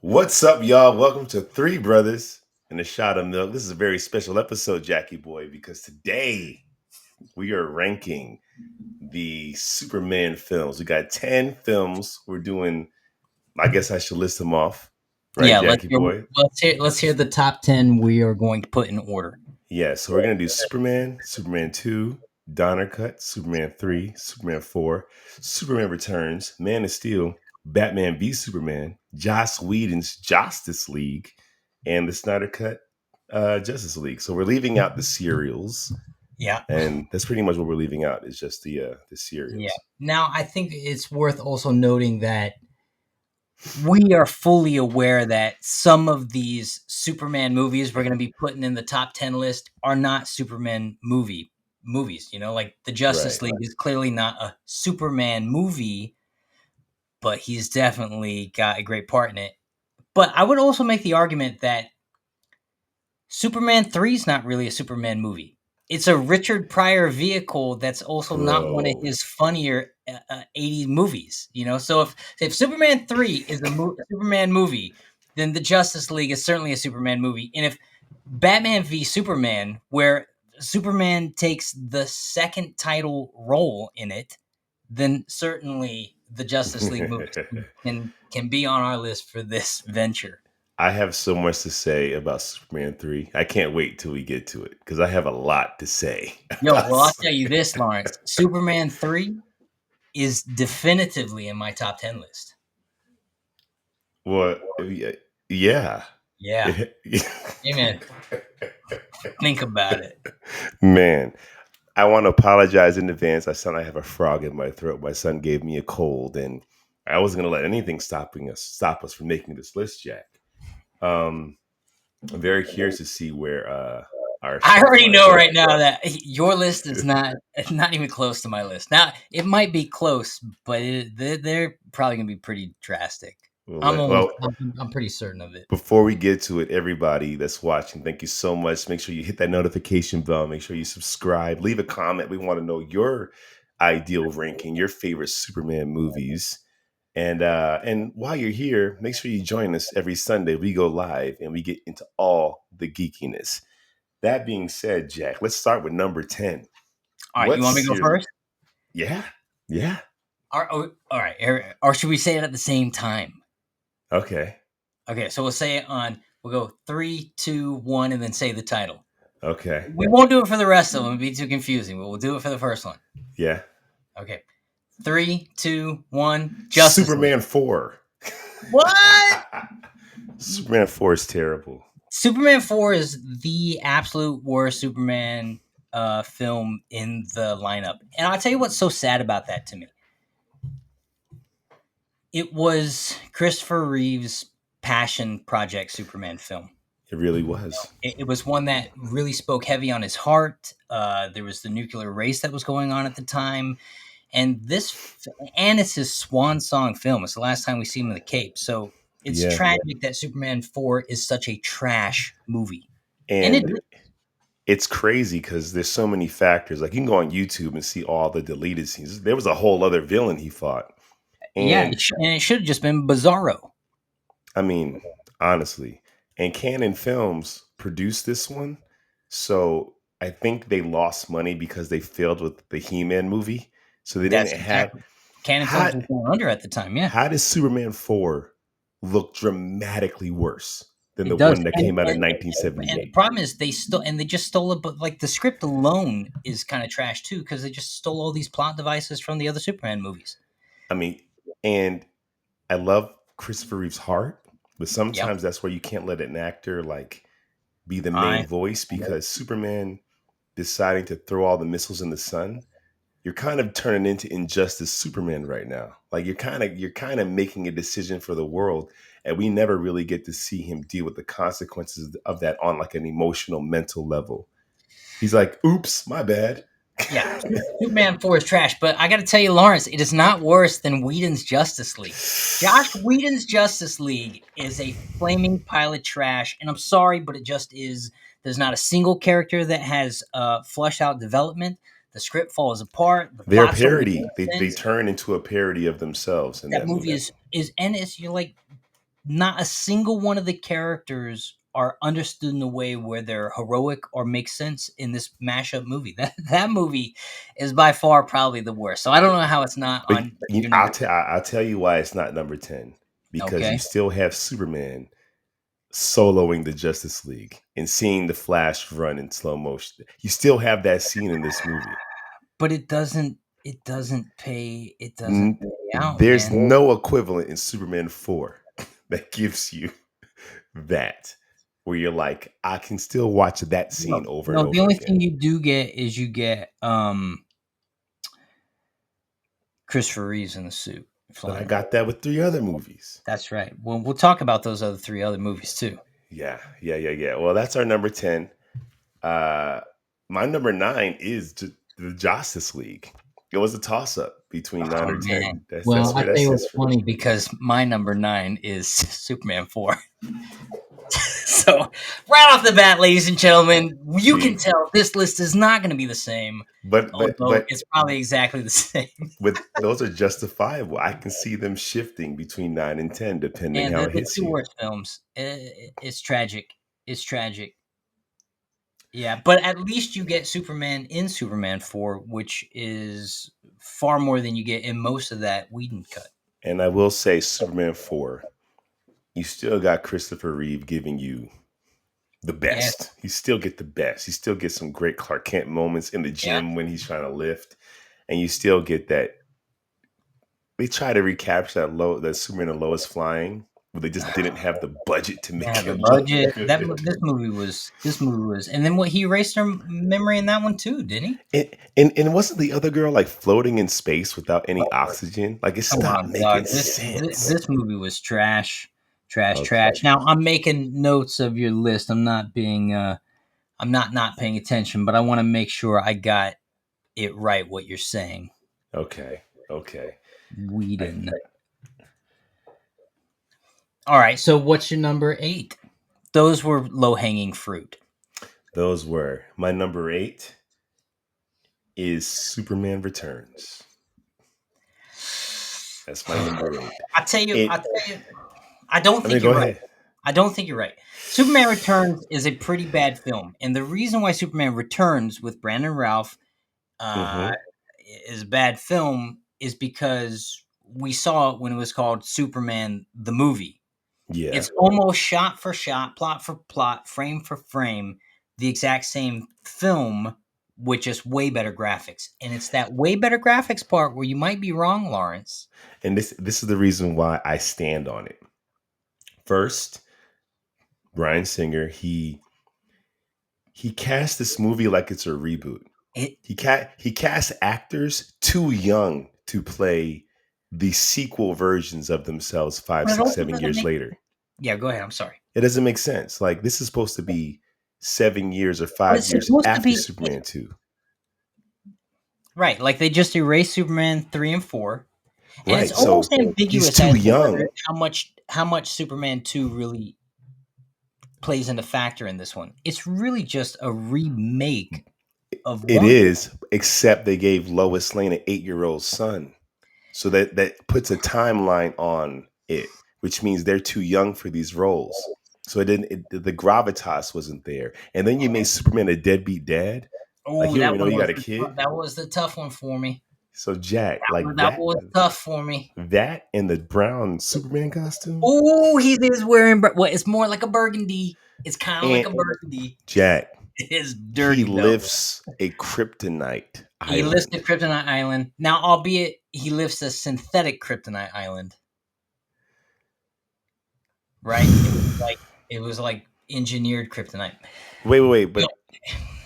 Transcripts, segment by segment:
What's up, y'all? Welcome to Three Brothers and a Shot of Milk. This is a very special episode, Jackie Boy, because today we are ranking the Superman films. We got 10 films. We're doing, I guess I should list them off, right, Yeah, Jackie Boy? let's hear the top 10 we are going to put in order. Yeah, so we're going to do Superman, Superman 2, Donner Cut, Superman 3, Superman 4, Superman Returns, Man of Steel, Batman v Superman, Joss Whedon's Justice League, and the Snyder Cut Justice League. So we're leaving out the serials, Yeah. and that's pretty much what we're leaving out is just the Yeah. serials. Now, I think it's worth also noting that we are fully aware that some of these Superman movies we're going to be putting in the top 10 list are not Superman movies, like the Justice Right. League is clearly not a Superman movie, but he's definitely got a great part in it. But I would also make the argument that Superman 3 is not really a Superman movie. It's a Richard Pryor vehicle that's also not one of Bro. his funnier 80s movies, So if Superman 3 is a Superman movie, then the Justice League is certainly a Superman movie. And if Batman v Superman, where Superman takes the second title role in it, then certainly the Justice League movies can be on our list for this venture. I have so much to say about Superman 3. I can't wait till we get to it because I have a lot to say. Yo, well, I'll tell you this, Lawrence. Superman 3 is definitively in my top 10 list. Well, yeah. Yeah. Hey, man, think about it. Man, I want to apologize in advance. I sound like I have a frog in my throat. My son gave me a cold, and I wasn't going to let anything stop us from making this list, Jack. I'm very curious to see where our I stuff already lines know up. right now that your list is not even close to my list. Now, it might be close, but they're probably going to be pretty drastic. Well, I'm pretty certain of it. before we get to it, everybody that's watching, thank you so much. Make sure you hit that notification bell. Make sure you subscribe. Leave a comment. We want to know your ideal ranking, your favorite Superman movies. And while you're here, make sure you join us every Sunday. We go live and we get into all the geekiness. That being said, Jack, let's start with number 10. All right, you want me to go first? Yeah. Yeah. All right. Or should we say it at the same time? Okay. Okay, so we'll go 3, 2, 1, and then say the title. Okay. We won't do it for the rest of them. It'd be too confusing, but we'll do it for the first one. Yeah. Okay. 3, 2, 1. Superman 4. What? Superman 4 is terrible. Superman 4 is the absolute worst Superman film in the lineup. And I'll tell you what's so sad about that to me. It was Christopher Reeve's passion project Superman film. It really was. It was one that really spoke heavy on his heart. There was the nuclear race that was going on at the time. And it's his swan song film. It's the last time we see him in the cape. So it's tragic that Superman 4 is such a trash movie. And it's crazy because there's so many factors. Like you can go on YouTube and see all the deleted scenes. There was a whole other villain he fought. And it should have just been Bizarro. I mean, honestly. And Canon Films produced this one. So I think they lost money because they failed with the He-Man movie. So they didn't have Canon Films was going under at the time, yeah. How does Superman 4 look dramatically worse than the one that came out in 1978? And the problem is they just stole it, but like the script alone is kind of trash too, because they just stole all these plot devices from the other Superman movies. I mean, and I love Christopher Reeve's heart, but sometimes that's where you can't let an actor like be the main voice because Superman deciding to throw all the missiles in the sun, you're kind of turning into Injustice Superman right now. Like you're kind of making a decision for the world, and we never really get to see him deal with the consequences of that on like an emotional, mental level. He's like, "Oops, my bad." Yeah, Superman 4 is trash, but I got to tell you, Lawrence, it is not worse than Whedon's Justice League. Josh Whedon's Justice League is a flaming pile of trash, and I'm sorry, but it just is. There's not a single character that has flushed out development. The script falls apart. They're a parody. They turn into a parody of themselves. That movie is and it's you're like, not a single one of the characters are understood in a way where they're heroic or make sense in this mashup movie. That movie is by far probably the worst. So I don't know how it's not But on your number 10. I'll tell you why it's not number 10. Because you Okay. still have Superman soloing the Justice League and seeing the Flash run in slow motion. You still have that scene in this movie. But it doesn't pay out, There's man. no equivalent in Superman 4 that gives you that, where you're like, I can still watch that scene over and over The only again. thing you do get is you get Christopher Reeves in the suit. But I got that with 3 other movies. That's right. Well, we'll talk about those other 3 other movies too. Yeah. Well, that's our number 10. My number 9 is the Justice League. It was a toss-up between 9 or 10. I tell you what's funny, because my number 9 is Superman 4. So, right off the bat, ladies and gentlemen, you can tell this list is not going to be the same. But it's probably exactly the same. But those are justifiable. I can see them shifting between 9 and 10, depending how it hits you. 2 worst films. It's tragic. It's tragic. Yeah, but at least you get Superman in Superman 4, which is far more than you get in most of that Whedon cut. And I will say, Superman 4, you still got Christopher Reeve giving you the best. You still get the best. You still get some great Clark Kent moments in the gym when he's trying to lift. And you still get that. They try to recapture that Superman and Lois flying, but they just didn't have the budget to make it. The budget. This movie was, and then he erased her memory in that one too, didn't he? And wasn't the other girl like floating in space without any oxygen? Like, it stopped making sense. This movie was trash. Now I'm making notes of your list. I'm not being, I'm not paying attention, but I want to make sure I got it right what you're saying. Okay. Whedon. All right, so what's your number 8? Those were low-hanging fruit. Those were. My number 8 is Superman Returns. That's my number 8. I tell you, I don't think you're right. I don't think you're right. Superman Returns is a pretty bad film, and the reason why Superman Returns with Brandon Routh is a bad film is because we saw it when it was called Superman the Movie. Yeah. It's almost shot for shot, plot for plot, frame for frame, the exact same film with just way better graphics. And it's that way better graphics part where you might be wrong, Lawrence. And this is the reason why I stand on it. First, Bryan Singer, he cast this movie like it's a reboot. He cast actors too young to play the sequel versions of themselves 5, 6, 7 years later. Yeah, go ahead. I'm sorry. It doesn't make sense. Like, this is supposed to be 7 years or 5 years after Superman 2. Right. Like, they just erased Superman 3 and 4. And right. It's almost ambiguous. He's too young. How much Superman 2 really plays into factor in this one. It's really just a remake of It is, except they gave Lois Lane an 8-year-old son. So that puts a timeline on it, which means they're too young for these roles. So the gravitas wasn't there. And then you made Superman a deadbeat dad. Oh, like, you don't even know you got a kid. That was the tough one for me. So Jack, that was tough for me. That and the brown Superman costume. Oh, he is wearing. Well, it's more like a burgundy. It's kind of like a burgundy. Jack. It's dirty. He lifts a kryptonite island. He lifts a kryptonite island. Now, albeit he lifts a synthetic kryptonite island. Right? It was like engineered kryptonite. Wait, but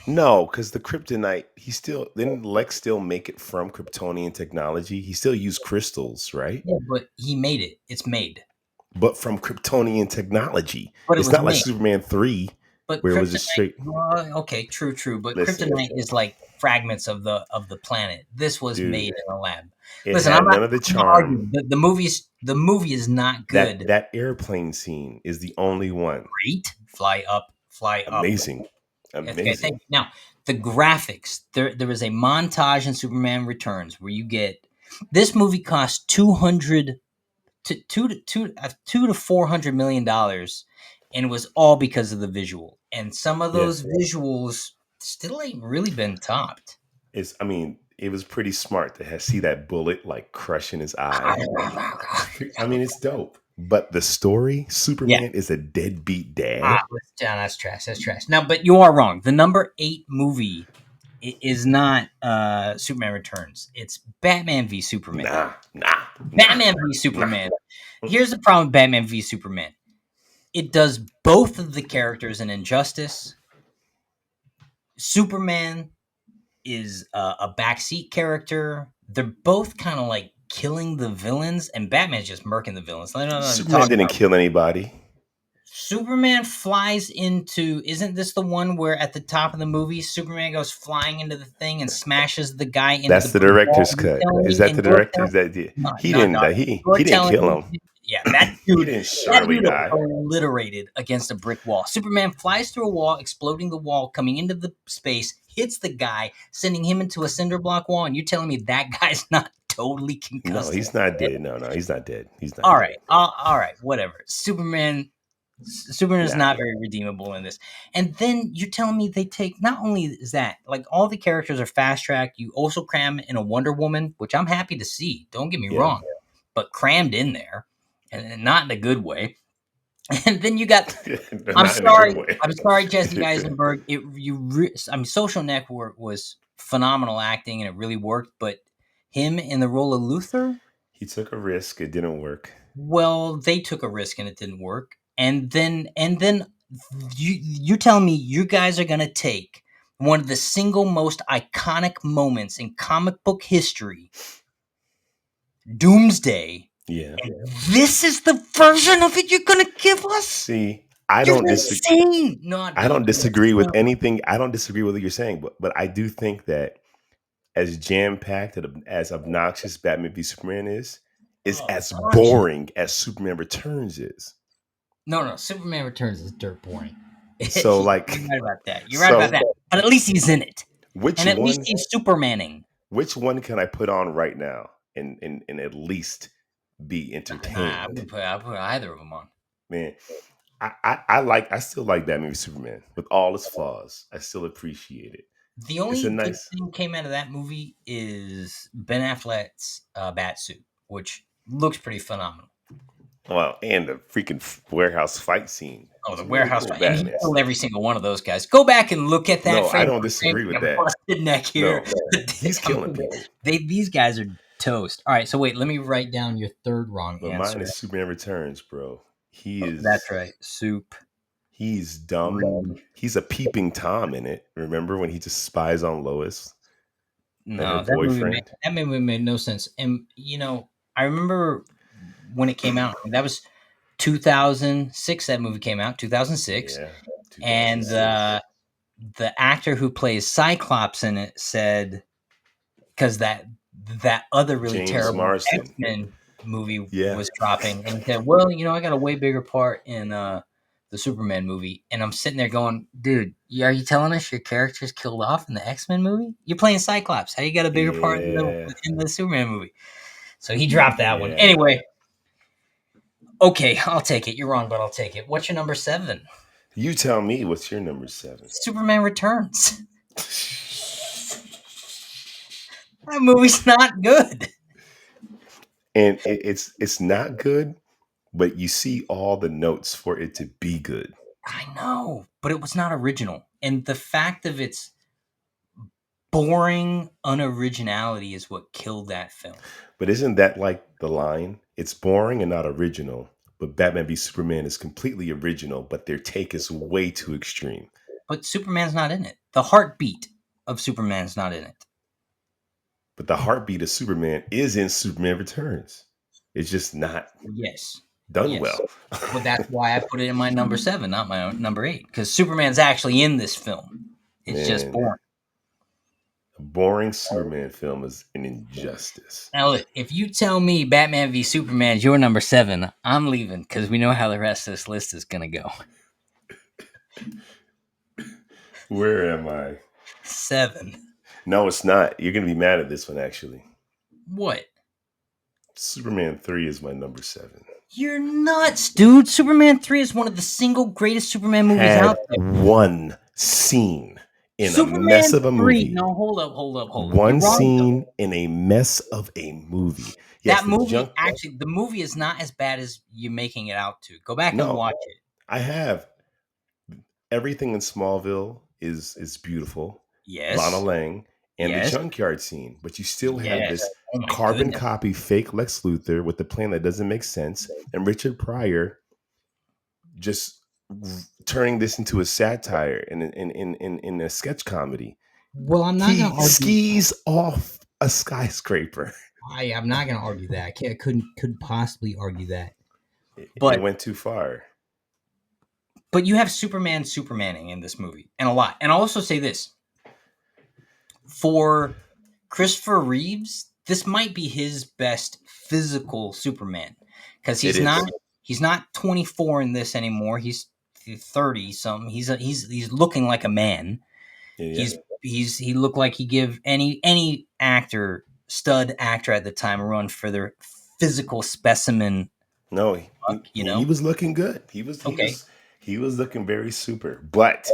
no, because the kryptonite, didn't Lex still make it from Kryptonian technology? He still used crystals, right? Yeah, but he made it. It's made. But from Kryptonian technology. But it's not like Superman 3, where it was just straight. Okay, true. But kryptonite is like fragments of the planet. This was made in a lab. Listen, I'm none of the charm. The movie is not good. That airplane scene is the only one. Great. Fly up. Amazing. Okay, thank you. Now, the graphics. There is a montage in Superman Returns where you get. This movie cost $200 $2 to $400 million, and it was all because of the visual. And some of those visuals still ain't really been topped. It was pretty smart to see that bullet like crushing his eye. It's dope. But the story, Superman is a deadbeat dad. That's trash. That's trash. Now, but you are wrong. The number 8 movie is not Superman Returns. It's Batman v Superman. Batman v Superman. Here's the problem with Batman v Superman. It does both of the characters an injustice. Superman is a backseat character. They're both kind of like killing the villains, and Batman's just murking the villains. Superman didn't kill anybody. Superman flies into... Isn't this the one where at the top of the movie, Superman goes flying into the thing and smashes the guy into That's the director's cut. Is that the director's? He didn't kill him. Yeah, that dude, that dude obliterated against a brick wall. Superman flies through a wall, exploding the wall, coming into the space, hits the guy, sending him into a cinder block wall, and you're telling me that guy's not totally concussed? No, he's not dead. No, he's not dead. He's not all dead. All right, whatever. Superman is not very redeemable in this. And then you're telling me they take... Not only is that, like, all the characters are fast-tracked, you also cram in a Wonder Woman, which I'm happy to see, don't get me wrong, but crammed in there. And not in a good way. And then you got... I'm sorry, Jesse Eisenberg. Social Network was phenomenal acting, and it really worked. But him in the role of Luthor, he took a risk. It didn't work. Well, they took a risk, and it didn't work. And then you tell me you guys are gonna take one of the single most iconic moments in comic book history, Doomsday. Yeah. And this is the version of it you're gonna give us? See, I don't disagree. I don't disagree with anything. I don't disagree with what you're saying, but I do think that as jam-packed, as obnoxious Batman v Superman is as boring as Superman Returns is. No, Superman Returns is dirt boring. So like, you're right about that. You're right about that. But at least he's in it. At least he's Supermaning. Which one can I put on right now and at least be entertained? I'll put either of them on. Man, I still like Batman v Superman with all its flaws. I still appreciate it. The only good thing came out of that movie is Ben Affleck's Batsuit, which looks pretty phenomenal. Well, and the freaking warehouse fight scene. Oh, the warehouse fight. And he killed every single one of those guys. Go back and look at that. No, I don't disagree with that. Busted neck here. No, he's killing people. These guys are toast. All right, so wait, let me write down your third wrong answer. Mine is Superman Returns, bro. That's right. Soup. He's dumb. He's a peeping Tom in it. Remember when he just spies on Lois? No, that movie made no sense. And, I remember when it came out. That was 2006. That movie came out, 2006. Yeah, 2006. And the actor who plays Cyclops in it said, because that other really James terrible Marsden. X-Men movie was dropping, and he said, well, I got a way bigger part in the Superman movie. And I'm sitting there going, dude, are you telling us your character's killed off in the X-Men movie? You're playing Cyclops. How you got a bigger part in the Superman movie? So he dropped that one. Anyway, okay, I'll take it. You're wrong, but I'll take it. What's your number 7? You tell me what's your number 7. Superman Returns. That movie's not good. And it's not good, but you see all the notes for it to be good. I know, but it was not original. And the fact of its boring unoriginality is what killed that film. But isn't that like the line? It's boring and not original, but Batman v Superman is completely original, but their take is way too extreme. But Superman's not in it. The heartbeat of Superman's not in it. But the heartbeat of Superman is in Superman Returns. It's just not done well. Well, that's why I put it in my number 7, not my number 8. Because Superman's actually in this film. It's just boring. A boring Superman film is an injustice. Now, look, if you tell me Batman v Superman is your number 7, I'm leaving because we know how the rest of this list is going to go. Where am I? 7. No, it's not. You're going to be mad at this one, actually. What? Superman 3 is my number 7. You're nuts, dude. Superman 3 is one of the single greatest Superman movies out there. One scene in Superman a mess of a 3. movie. No, hold up. One scene in a mess of a movie. Yes, that movie, actually, the movie is not as bad as you're making it out to. Go back and watch it. I have. Everything in Smallville is beautiful. Yes. Lana Lang and the junkyard scene. But you still have this carbon copy fake Lex Luthor with the plan that doesn't make sense. And Richard Pryor just turning this into a satire in a sketch comedy. Well, I'm not going to argue. Skis off a skyscraper. I'm not going to argue that. I couldn't possibly argue that. But it went too far. But you have Supermaning in this movie, and a lot. And I'll also say this. For Christopher Reeves, this might be his best physical Superman. Because he's not 24 in this anymore. He's 30 something. He's looking like a man. Yeah. He looked like he give any stud actor at the time a run for their physical specimen. No, he was looking good. He was looking very super. But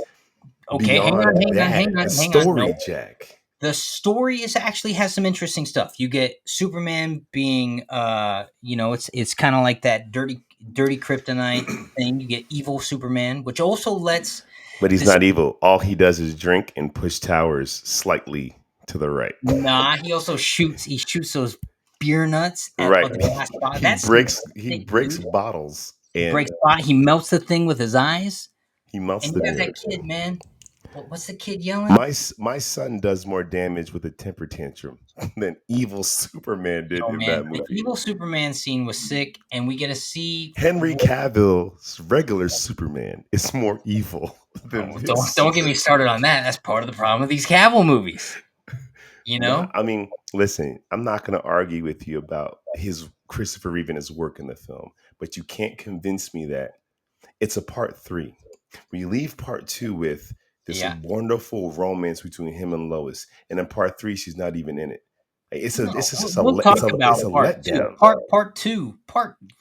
hang on. Story, Jack. The story actually has some interesting stuff. You get Superman being, it's kind of like that dirty kryptonite thing. You get evil Superman, which also lets. But he's not evil. All he does is drink and push towers slightly to the right. Nah, he also shoots. He shoots those beer nuts. Right. He breaks bottles. He melts the thing with his eyes. He melts and the beer. That kid, man. What's the kid yelling? My son does more damage with a temper tantrum than evil Superman did that movie. The evil Superman scene was sick, and we get to see Henry Cavill's regular Superman is more evil than don't get me started on that. That's part of the problem with these Cavill movies. You know? No, I mean, listen, I'm not going to argue with you about his Christopher Reeve and his work in the film, but you can't convince me that it's a part 3. When you leave part 2 with this wonderful romance between him and Lois, and in part 3, she's not even in it. It's a letdown. Part two.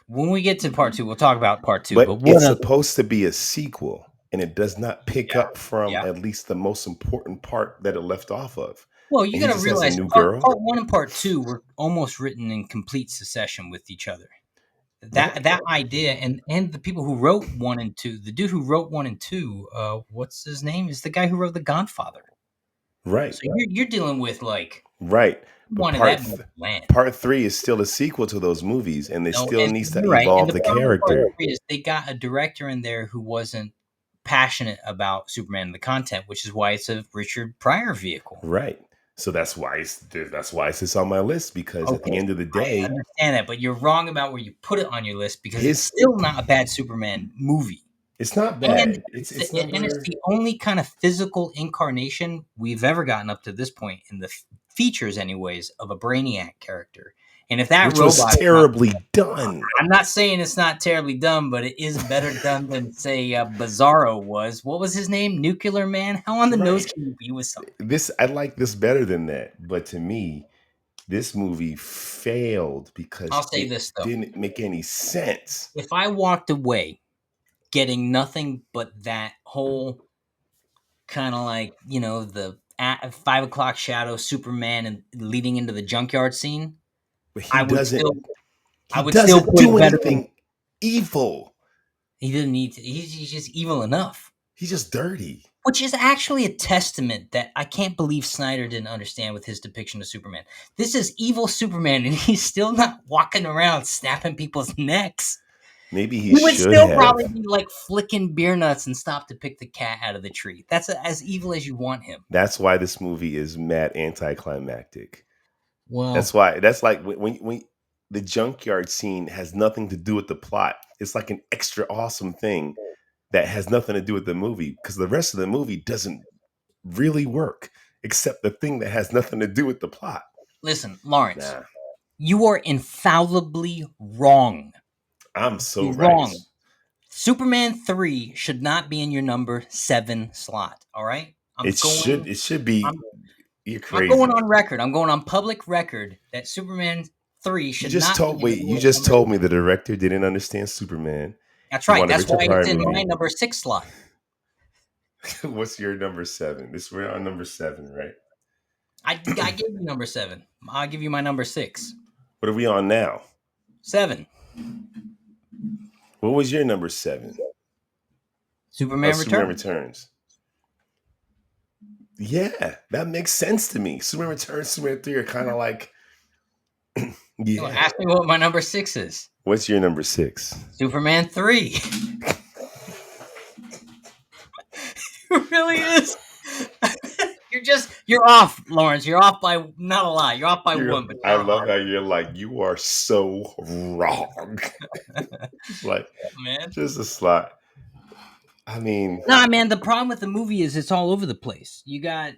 When we get to part 2, we'll talk about part 2. But it's supposed to be a sequel, and it does not pick up from at least the most important part that it left off of. Well, you got to realize part 1 and part 2 were almost written in complete succession with each other. That idea and the people who wrote 1 and 2, the dude who wrote 1 and 2, what's his name? Is the guy who wrote The Godfather. Right. So you're dealing with like part 3 is still a sequel to those movies, and needs to evolve the character. They got a director in there who wasn't passionate about Superman and the content, which is why it's a Richard Pryor vehicle. Right. So that's why it sits on my list, because at the end of the day, I understand that, but you're wrong about where you put it on your list, because it's still not a bad Superman movie. It's not bad. And it's the only kind of physical incarnation we've ever gotten up to this point in the features, anyways, of a Brainiac character. And if that robot was terribly done, I'm not saying it's not terribly done, but it is better done than, say, Bizarro was. What was his name? Nuclear Man? How on the nose can you be with something? I like this better than that. But to me, this movie failed because it didn't make any sense. If I walked away getting nothing but that whole kind of like, the 5 o'clock shadow Superman and leading into the junkyard scene, but he doesn't do anything evil. He didn't need to. He's just evil enough. He's just dirty. Which is actually a testament that I can't believe Snyder didn't understand with his depiction of Superman. This is evil Superman, and he's still not walking around snapping people's necks. Maybe he would still probably be like flicking beer nuts and stop to pick the cat out of the tree. That's as evil as you want him. That's why this movie is mad anticlimactic. Well, that's like when the junkyard scene has nothing to do with the plot. It's like an extra awesome thing that has nothing to do with the movie, because the rest of the movie doesn't really work, except the thing that has nothing to do with the plot. Listen, Lawrence, you are infallibly wrong. I'm so wrong. Right. Superman 3 should not be in your number 7 slot. All right, It should be. You're crazy. I'm going on record. I'm going on public record that Superman 3 should not be you just told me the director didn't understand Superman. That's You right. want a That's Richard why Pryor it's in movie. my number 6 slot. What's your number 7? We're on number 7, right? I gave you number 7. I'll give you my number 6. What are we on now? 7. What was your number 7? Superman Returns. Superman Returns. Yeah, that makes sense to me. Superman Returns, Superman 3 are kind of like. Yeah. Ask me what my number 6 is. What's your number 6? Superman 3. It really is. You're off, Lawrence. You're off by not a lot. You're off by 1. But I love how you're like, you are so wrong. Like, man, just a slot. I mean, nah, man. The problem with the movie is it's all over the place. You got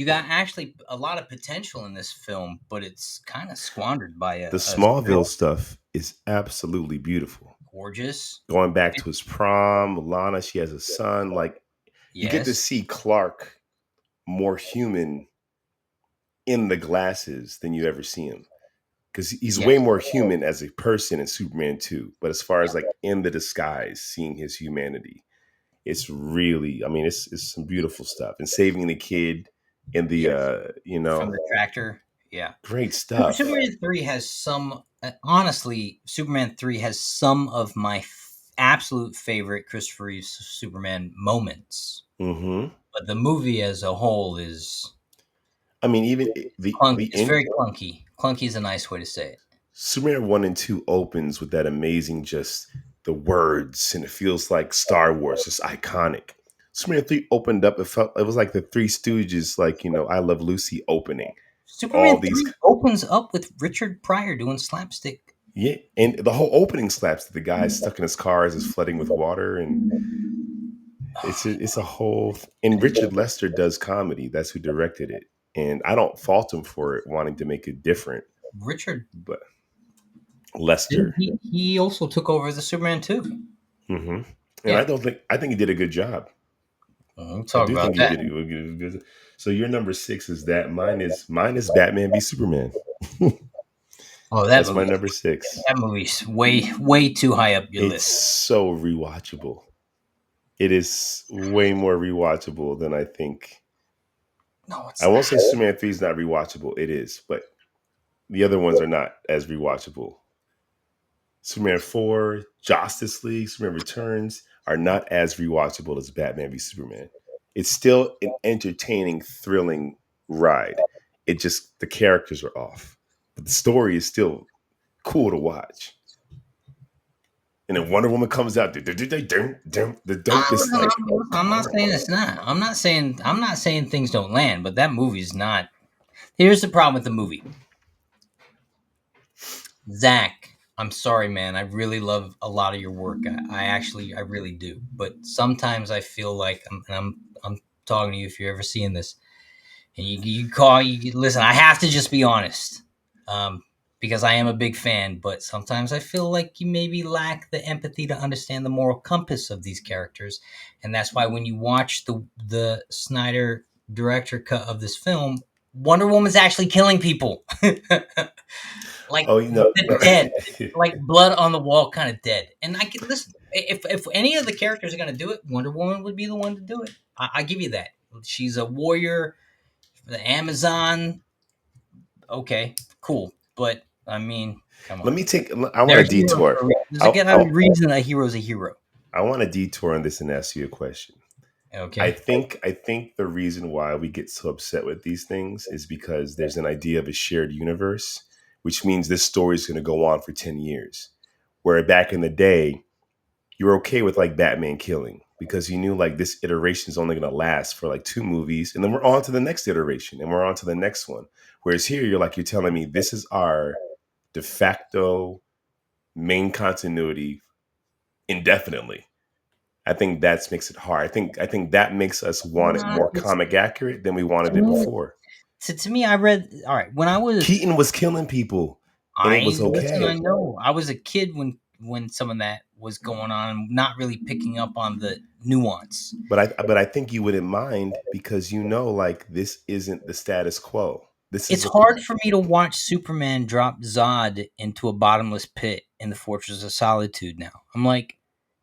actually a lot of potential in this film, but it's kind of squandered by the Smallville stuff is absolutely beautiful. Gorgeous. Going back to his prom, Lana, she has a son. Like, you get to see Clark more human in the glasses than you ever see him, because he's way more human as a person in Superman 2. But as far as like in the disguise, seeing his humanity, it's really, I mean, it's some beautiful stuff. And saving the kid in the from the tractor, great stuff. Superman 3 has some. Honestly, Superman 3 has some of my absolute favorite Christopher Reeves Superman moments. Mm-hmm. But the movie as a whole is, I mean, even it's very clunky. Clunky is a nice way to say it. Superman 1 and 2 opens with that amazing, just the words, and it feels like Star Wars, just iconic. Superman 3 opened up, it was like the Three Stooges, like, I Love Lucy opening. Superman 3 opens up with Richard Pryor doing slapstick. Yeah, and the whole opening slapstick, the guy stuck in his car as it's flooding with water, and it's a whole. And Richard Lester does comedy. That's who directed it, and I don't fault him for it, wanting to make it different. Richard, but Lester, he also took over the Superman 2. Mm-hmm. And I think he did a good job. We'll talk about that. He did good. So your number 6 is that. Mine is Batman v Superman. That's my number 6. That movie's way too high up your list. It's so rewatchable. It is way more rewatchable than I think. No, it's I won't say Superman 3 is not rewatchable. It is, but the other ones are not as rewatchable. Superman 4, Justice League, Superman Returns are not as rewatchable as Batman v Superman. It's still an entertaining, thrilling ride. It just, the characters are off. But the story is still cool to watch. And then Wonder Woman comes out. The dope is like. I'm not saying it's not. I'm not saying things don't land, but that movie's not. Here's the problem with the movie. Zach, I'm sorry, man. I really love a lot of your work. I really do. But sometimes I feel like I'm talking to you if you're ever seeing this, and you listen. I have to just be honest, because I am a big fan. But sometimes I feel like you maybe lack the empathy to understand the moral compass of these characters, and that's why when you watch the Snyder director cut of this film, Wonder Woman's actually killing people. Like, dead, like blood on the wall, kind of dead. And I can listen. If any of the characters are going to do it, Wonder Woman would be the one to do it. I give you that. She's a warrior, the Amazon. Okay, cool. But I mean, come on. I want a detour. There's a reason a hero's a hero. I want a detour on this and ask you a question. Okay. I think the reason why we get so upset with these things is because there's an idea of a shared universe, which means this story is going to go on for 10 years. Where back in the day, you were okay with like Batman killing because you knew like this iteration is only going to last for like 2 movies. And then we're on to the next iteration and we're on to the next one. Whereas here, you're telling me this is our de facto main continuity indefinitely. I think that makes it hard. I think that makes us want it more comic accurate than we wanted it before. So to me, I read, all right, when I was... Keaton was killing people, and it was okay. Listen, I know. I was a kid when some of that was going on, not really picking up on the nuance. But I think you wouldn't mind because like this isn't the status quo. It's hard for me to watch Superman drop Zod into a bottomless pit in the Fortress of Solitude now. I'm like,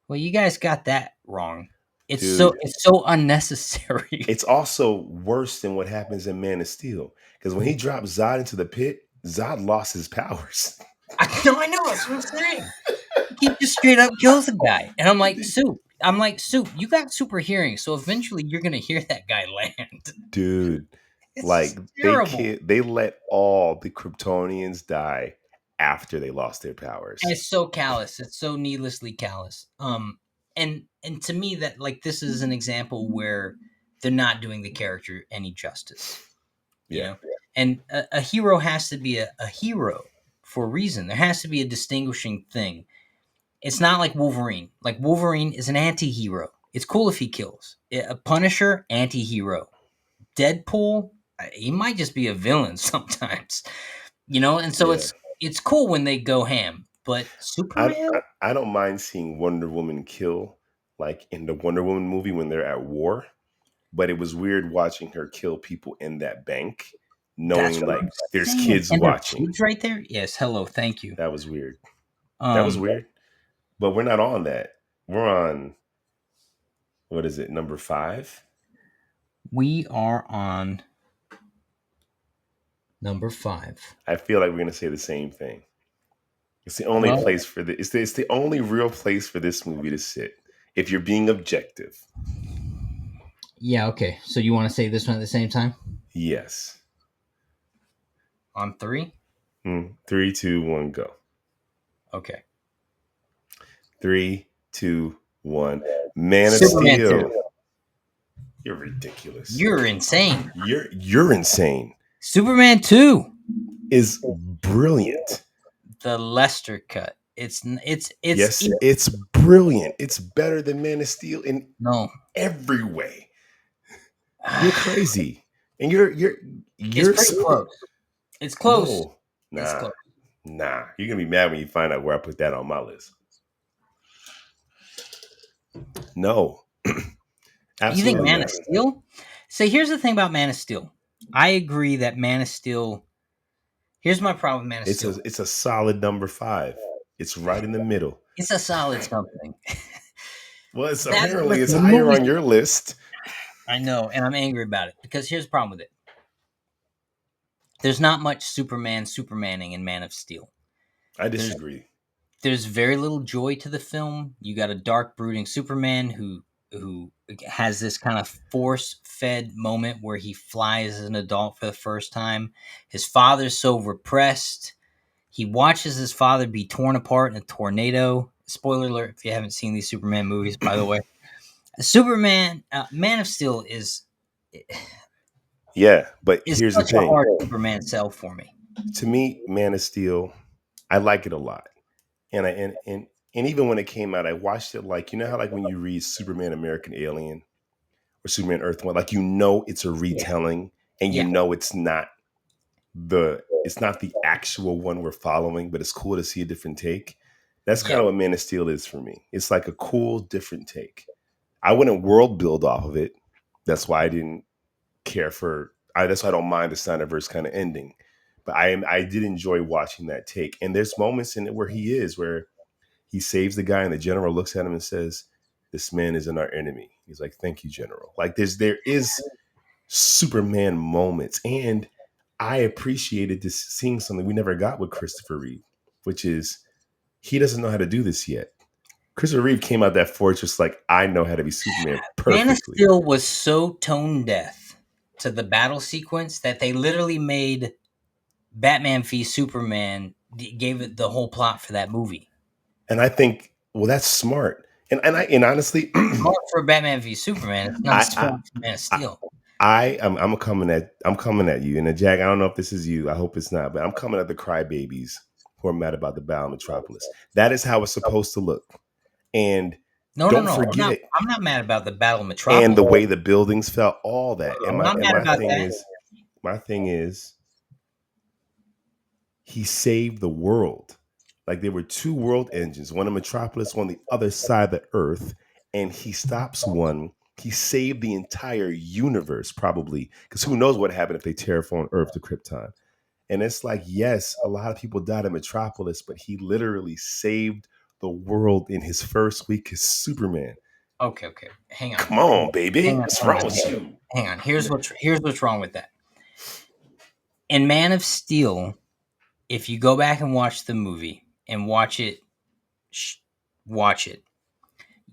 well, you guys got that wrong. It's so unnecessary. It's also worse than what happens in Man of Steel, because when he drops Zod into the pit, Zod lost his powers. I know. That's what I'm saying. He just straight up kills the guy, and I'm like, Soup. You got super hearing, so eventually you're gonna hear that guy land. Dude, like they let all the Kryptonians die after they lost their powers. And it's so callous. It's so needlessly callous. And to me, that like this is an example where they're not doing the character any justice. You know, and a hero has to be a hero for a reason. There has to be a distinguishing thing. It's not like Wolverine. Like Wolverine is an anti-hero. It's cool if he kills. A Punisher, anti-hero. Deadpool, he might just be a villain sometimes. You know, and so it's cool when they go ham. But Superman, I don't mind seeing Wonder Woman kill, like in the Wonder Woman movie when they're at war. But it was weird watching her kill people in that bank, knowing like there's kids watching. Kids right there. Yes. Hello. Thank you. That was weird. That was weird. But we're not on that. We're on, what is it, number 5? We are on number 5. I feel like we're going to say the same thing. It's the only place for this. It's the only real place for this movie to sit, if you're being objective. Yeah, okay. So you want to say this one at the same time? Yes. On 3? 3, 2, 1, go. Okay. 3, 2, 1. Man of Steel. 2. You're ridiculous. You're insane. You're insane. Superman 2 is brilliant. The Lester cut. It's brilliant. It's better than Man of Steel in every way. You're crazy, and you're it's pretty close. It's close. No, it's close. Nah. You're gonna be mad when you find out where I put that on my list. No. Absolutely. You think Man of Steel? So here's the thing about Man of Steel. I agree that Man of Steel. Here's my problem with Man of Steel. It's a solid number 5. It's right in the middle. It's a solid something. Well, apparently it's higher on your list. I know, and I'm angry about it because here's the problem with it. There's not much Supermaning in Man of Steel. I disagree. There's very little joy to the film. You got a dark, brooding Superman who has this kind of force-fed moment where he flies as an adult for the first time. His father's so repressed. He watches his father be torn apart in a tornado. Spoiler alert if you haven't seen these Superman movies, by the way. Superman, Man of Steel is... Yeah, but here's the thing. It's a hard Superman sell for me. To me, Man of Steel, I like it a lot. And even when it came out, I watched it like, you know how like when you read Superman American Alien or Superman Earth One, like it's a retelling and it's not the actual one we're following, but it's cool to see a different take. That's kind of what Man of Steel is for me. It's like a cool different take. I wouldn't world build off of it. That's why I didn't care for. That's why I don't mind the Snyderverse kind of ending. But I did enjoy watching that take. And there's moments in it where he saves the guy and the general looks at him and says, "This man isn't our enemy." He's like, "Thank you, General." Like there is Superman moments. And I appreciated seeing something we never got with Christopher Reeve, which is he doesn't know how to do this yet. Christopher Reeve came out that fortress like, I know how to be Superman perfectly. Man of Steel was so tone deaf to the battle sequence that they literally made Batman v Superman, gave it the whole plot for that movie. And I think, well, that's smart. And honestly, smart for Batman v Superman. It's not smart for Man of Steel. I'm coming at you. And Jack, I don't know if this is you. I hope it's not, but I'm coming at the crybabies who are mad about the Battle of Metropolis. That is how it's supposed to look. And don't forget, I'm not mad about the Battle of Metropolis. And the way the buildings felt, all that. And my thing is, he saved the world. Like there were 2 world engines, one in Metropolis, one on the other side of the earth, and he stops one. He saved the entire universe, probably, because who knows what happened if they terraformed Earth to Krypton. And it's like, yes, a lot of people died in Metropolis, but he literally saved the world in his first week as Superman. Okay. Hang on. Come on, baby. What's wrong with you? Hang on. Here's what's wrong with that. In Man of Steel, if you go back and watch the movie and watch it,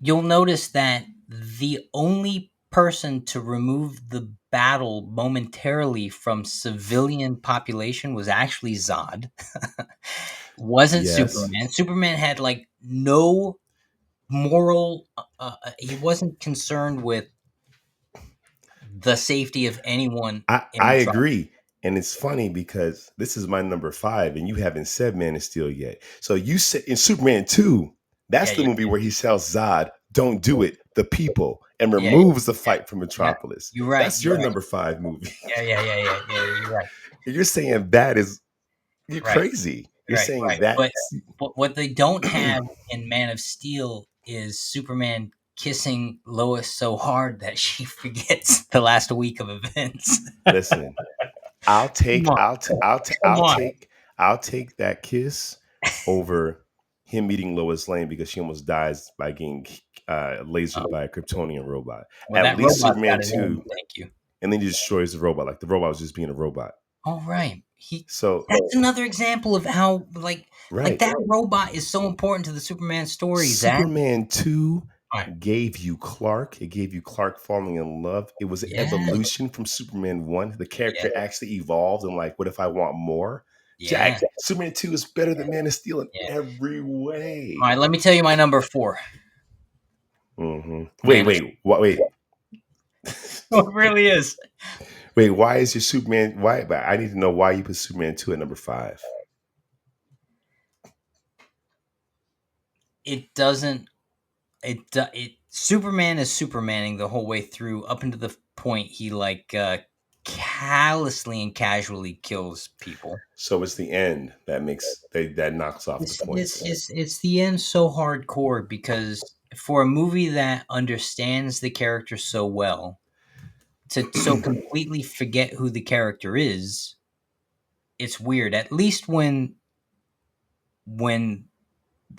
you'll notice that the only person to remove the battle momentarily from civilian population was actually Zod. Wasn't Superman. Superman had like no moral, he wasn't concerned with the safety of anyone. I agree. And it's funny because this is my number 5 and you haven't said Man of Steel yet. So you said in Superman 2, that's the movie where he tells Zod, don't do it, the people, and removes the fight from Metropolis. You're right. That's your number 5 movie. Yeah, you're right. You're saying that is, you're crazy. You're saying that. But what they don't have in Man of Steel is Superman kissing Lois so hard that she forgets the last week of events. Listen, I'll take that kiss over him meeting Lois Lane because she almost dies by getting lasered by a Kryptonian robot. Well, at least Superman 2, thank you. And then he destroys the robot. Like the robot was just being a robot. All right. That's another example of how like that robot is so important to the Superman story. Superman 2 gave you Clark. It gave you Clark falling in love. It was an evolution from Superman 1. The character actually evolved and like, what if I want more? Jack, Superman 2 is better than Man of Steel in every way. All right, let me tell you my number 4. Mm-hmm. Wait. It really is. Wait, why is your Superman? Why? But I need to know why you put Superman 2 at number 5. It doesn't. Superman is Supermaning the whole way through, up until the point he like callously and casually kills people. So it's the end that knocks off the points. It's the end so hardcore because for a movie that understands the character so well, to so completely forget who the character is, it's weird. At least when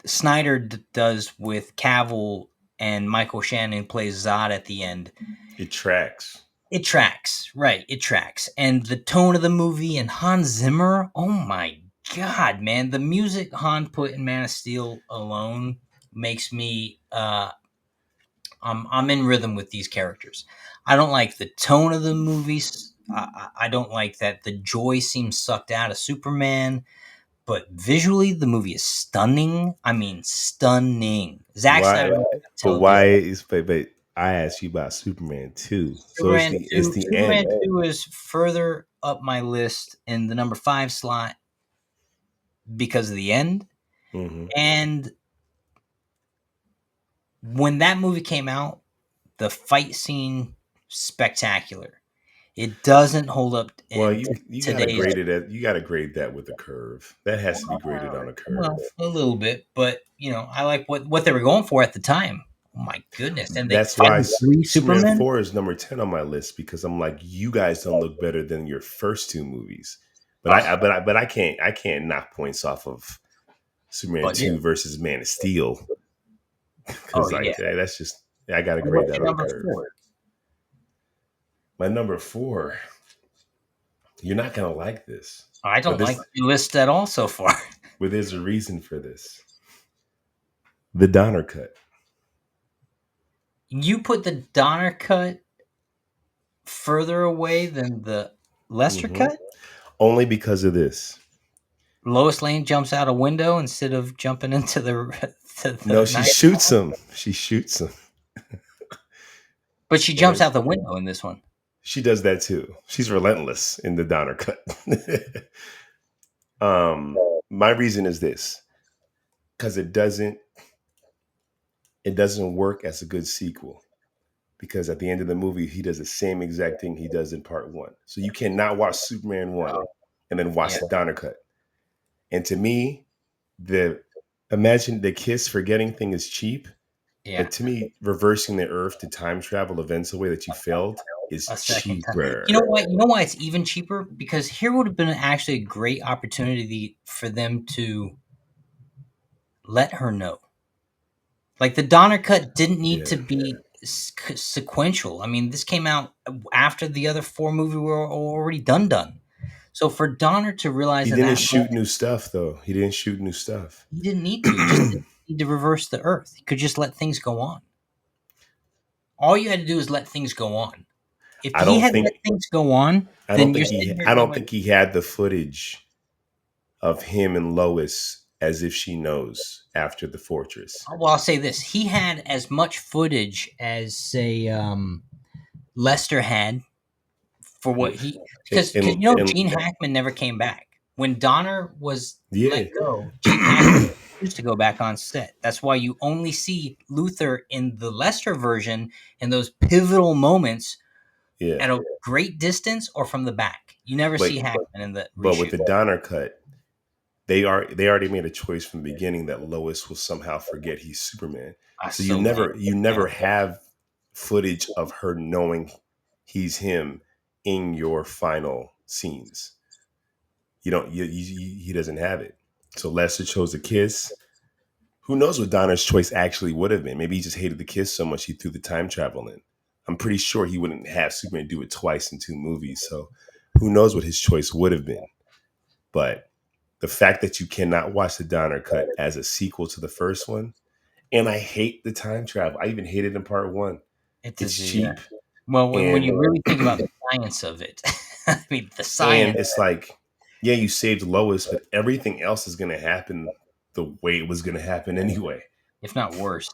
Snyder does with Cavill and Michael Shannon plays Zod at the end, it tracks. It tracks, right? It tracks, and the tone of the movie and Hans Zimmer. Oh my god, man! The music Han put in Man of Steel alone makes me. I'm in rhythm with these characters. I don't like the tone of the movies. I don't like that the joy seems sucked out of Superman. But visually, the movie is stunning. I mean, stunning. Zack Snyder. But I asked you about Superman 2. Superman 2, Superman 2 is further up my list in the number 5 slot because of the end. Mm-hmm. And when that movie came out, the fight scene, spectacular. It doesn't hold up. Well, you gotta grade it. You gotta grade that with a curve. That has to be graded on a curve. Well, a little bit, but I like what they were going for at the time. Oh my goodness! And that's why Superman 4 is number 10 on my list because I'm like, you guys don't look better than your first 2 movies. But I can't knock points off of Superman 2 versus Man of Steel because that's just I gotta grade that on a curve. 4? My number 4. You're not gonna like this. I don't like the list at all so far. But there's a reason for this. The Donner cut. You put the Donner cut further away than the Lester cut? Only because of this. Lois Lane jumps out a window instead of jumping into the No, she shoots him. She shoots him. But she jumps out the window in this one. She does that too. She's relentless in the Donner cut. My reason is this. Because it doesn't work as a good sequel. Because at the end of the movie, he does the same exact thing he does in part 1. So you cannot watch Superman 1 and then watch the Donner cut. And to me, imagine the kiss forgetting thing is cheap. Yeah. But to me, reversing the Earth to time travel events the way that you failed is A second time. You cheaper. know what? You know why it's even cheaper? Because here would have been actually a great opportunity for them to let her know. Like the Donner cut didn't need to Yeah. be sequential. I mean, this came out after the other four movies were already done. So for Donner to realize He in didn't that shoot moment, new stuff though. He didn't shoot new stuff. he didn't need to. He just didn't need to reverse the Earth. He could just let things go on. All you had to do is let things go on. If I he don't had let think things go on, then you're sitting here I don't going, think he had the footage of him and Lois as if she knows after the fortress. well, I'll say this: he had as much footage as say Lester had for what he because Gene And Hackman never came back when Donner was let yeah. go. Gene Hackman used to go back on set. That's why you only see Luther in the Lester version in those pivotal moments Yeah. at a great distance or from the back. You never But see Hackman in the but with reshoot. the Donner cut, they already made a choice from the beginning that Lois will somehow forget he's Superman. I So so bad. you never have footage of her knowing he's him in your final scenes. You don't he doesn't have it. So Lester chose a kiss. Who knows what Donner's choice actually would have been? Maybe he just hated the kiss so much he threw the time travel in. I'm pretty sure he wouldn't have Superman do it twice in two movies. So who knows what his choice would have been? But the fact that you cannot watch the Donner cut as a sequel to the first one, and I hate the time travel. I even hate it in part one. It It's does, yeah. cheap, Well, when and you really think about the science of it, I mean, the and science, it's like, yeah, you saved Lois, but everything else is going to happen the way it was going to happen anyway. if not worse,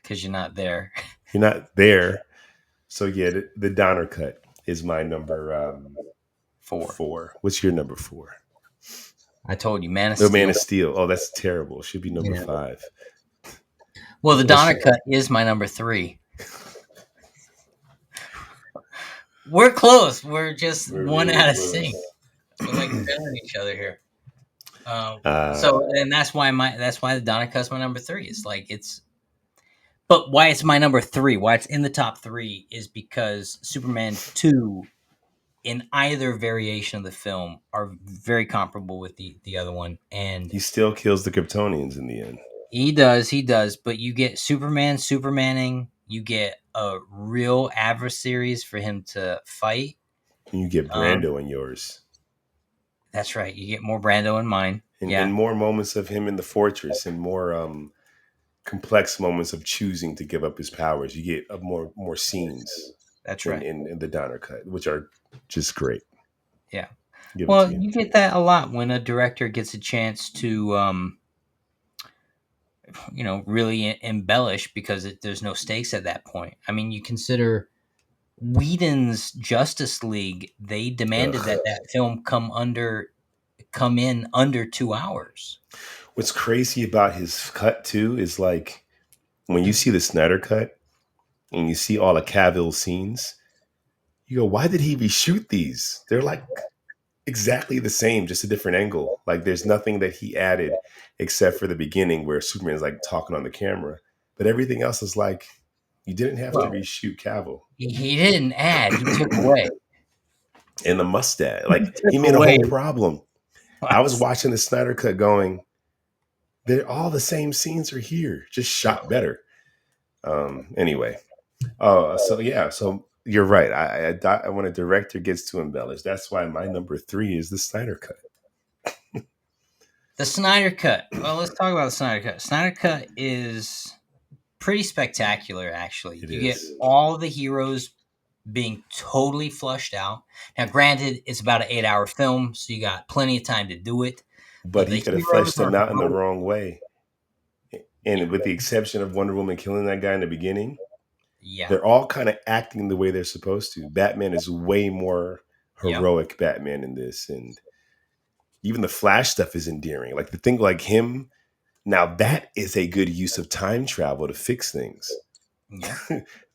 because you're not there. You're not there. So yeah, the Donner cut is my number Four. four. What's your number four? I told you, Man of The Man Steel. of Steel. Oh, that's terrible. Should be number Yeah. five. Well, the What's Donner cut is my number three. We're close. We're just We're one really out of close. sync. We're like failing each other here. Uh, So, and that's why the Donner cut's my number three. It's like but why it's my number three, why it's in the top three, is because Superman 2 in either variation of the film are very comparable with the other one. And he still kills the Kryptonians in the end. he does, but you get Supermaning, you get a real adversaries for him to fight. And you get Um, Brando in yours. that's right. You get more Brando in mine. And Yeah, more moments of him in the fortress and more complex moments of choosing to give up his powers. You get more scenes that's right. in the Donner cut, which are just great. Yeah. Give it to Well, you. you get that a lot when a director gets a chance to really embellish because there's no stakes at that point. I mean, you consider Whedon's Justice League; they demanded Ugh. that film come in under 2 hours. What's crazy about his cut too is like when you see the Snyder cut and you see all the Cavill scenes, you go, "Why did he reshoot these? They're like exactly the same, just a different angle. Like there's nothing that he added except for the beginning where Superman's like talking on the camera, but everything else is like you didn't have to Well, reshoot Cavill he didn't add; he took away. and the mustache. He Like he took made a away. whole problem. I was watching the Snyder cut going, they're all the same scenes are here, just shot better. Anyway, so yeah, so you're right. When a director gets to embellish, that's why my number three is the Snyder cut. The Snyder Cut. Well, let's talk about the Snyder Cut. Snyder Cut is pretty spectacular, actually. It You get is, all the heroes being totally flushed out. Now, granted, it's about an 8-hour film, so you got plenty of time to do it. but But he the could have heroes fleshed are them out in the heroic. wrong way. Yeah, And with the exception of Wonder Woman killing that guy in the beginning, yeah, they're all kind of acting the way they're supposed to. Batman is way more yep. heroic Batman in this, and even the Flash stuff is endearing. Like the thing like him, now that is a good use of time travel to fix things. Yeah.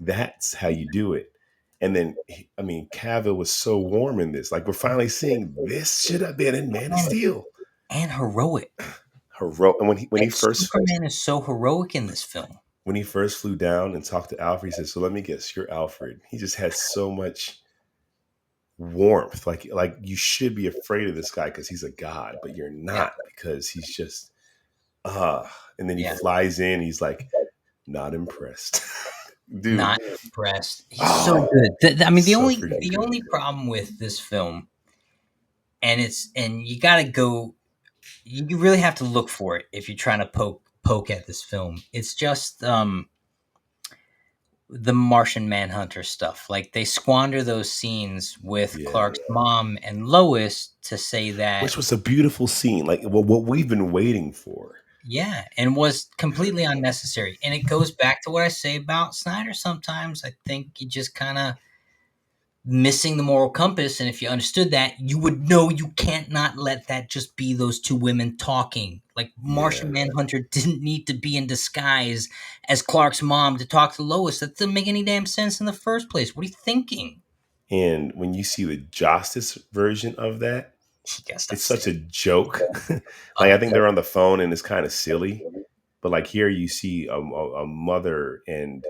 That's how you do it. And then, I mean, Cavill was so warm in this. Like we're finally seeing this should have been in Man of Steel. And heroic. And when he Like, first Superman is so heroic in this film. when he first flew down and talked to Alfred, he said, "So let me guess, you're Alfred." He just had so much warmth. Like you should be afraid of this guy because he's a god, but you're Yeah. not because he's just and then he Yeah. flies in, he's like, not impressed. Dude. Not impressed. He's so good. I mean, the only problem with this film, and you gotta go, you really have to look for it if you're trying to poke at this film. It's just the Martian Manhunter stuff. Like, they squander those scenes with Clark's mom and Lois to say that, which was a beautiful scene, like what we've been waiting for. Yeah, and was completely unnecessary. And it goes back to what I say about Snyder sometimes. I think you just kind of missing the moral compass, and if you understood that, you would know you can't not let that just be those two women talking. Like, Martian Manhunter didn't need to be in disguise as Clark's mom to talk to Lois. That doesn't make any damn sense in the first place. What are you thinking? And when you see the Justice version of that, it's such a joke. Like, I think they're on the phone and it's kind of silly, but like here you see a mother and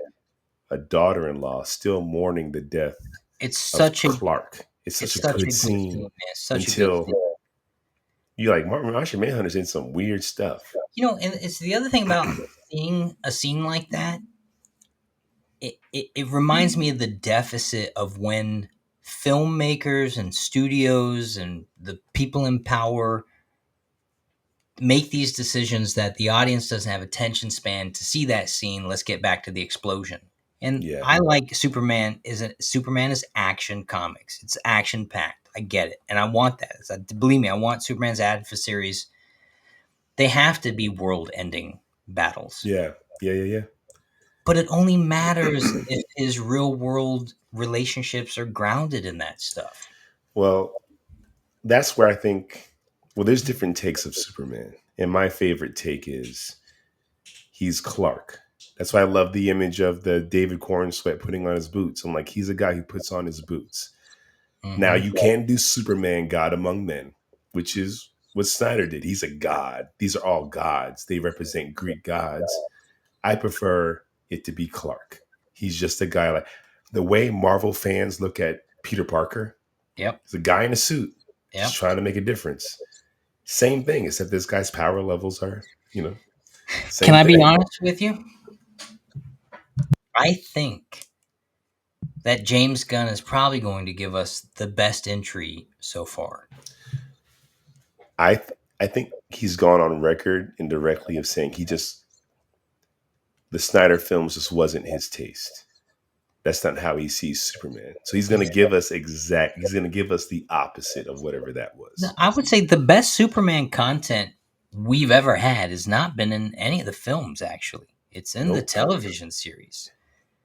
a daughter-in-law still mourning the death. It's such a Clark. It's such a good scene until you're like, Martian Manhunter's in some weird stuff. You know, and it's the other thing about seeing a scene like that. It reminds me of the deficit of when filmmakers and studios and the people in power make these decisions that the audience doesn't have attention span to see that scene. Let's get back to the explosion. And I like Superman is action comics. It's action packed. I get it. And I want that. Believe me, I want Superman's adversaries. They have to be world ending battles. Yeah. But it only matters if his real world relationships are grounded in that stuff. Well, that's where I think, there's different takes of Superman. And my favorite take is he's Clark. That's why I love the image of the David Corn sweat putting on his boots. I'm like, he's a guy who puts on his boots. Mm-hmm. Now, you can do Superman, God among men, which is what Snyder did. He's a god. These are all gods. They represent Greek gods. I prefer it to be Clark. He's just a guy, like the way Marvel fans look at Peter Parker. Yep. He's a guy in a suit. Yep. Just trying to make a difference. Same thing, except this guy's power levels are, same Can I be honest with you? I think that James Gunn is probably going to give us the best entry so far. I think he's gone on record indirectly of saying the Snyder films just wasn't his taste. That's not how he sees Superman. So he's going to give us he's going to give us the opposite of whatever that was. I would say the best Superman content we've ever had has not been in any of the films, actually. It's in the television series.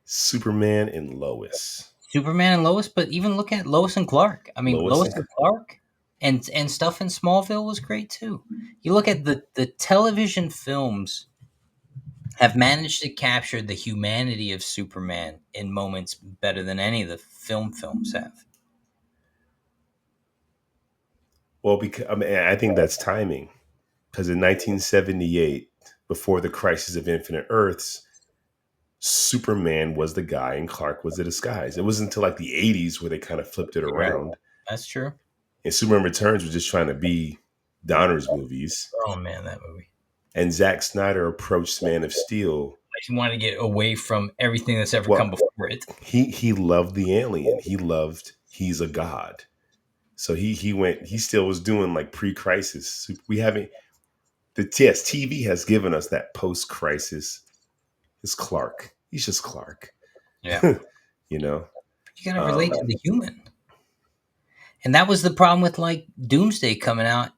Superman and Lois. But even look at Lois and Clark. I mean, Lois and Clark and stuff in Smallville was great too. You look at the television films have managed to capture the humanity of Superman in moments better than any of the films have. Well, because I think that's timing. Because in 1978, before the Crisis of Infinite Earths, Superman was the guy and Clark was the disguise. It wasn't until like the 80s where they kind of flipped it around. That's true. And Superman Returns was just trying to be Donner's movies. Oh man, that movie. And Zack Snyder approached Man of Steel. He wanted to get away from everything that's ever come before it. He loved the alien. He's a god. So he still was doing like pre-crisis. TV has given us that post-crisis. It's Clark. He's just Clark. Yeah. You gotta relate to the human. And that was the problem with like Doomsday coming out,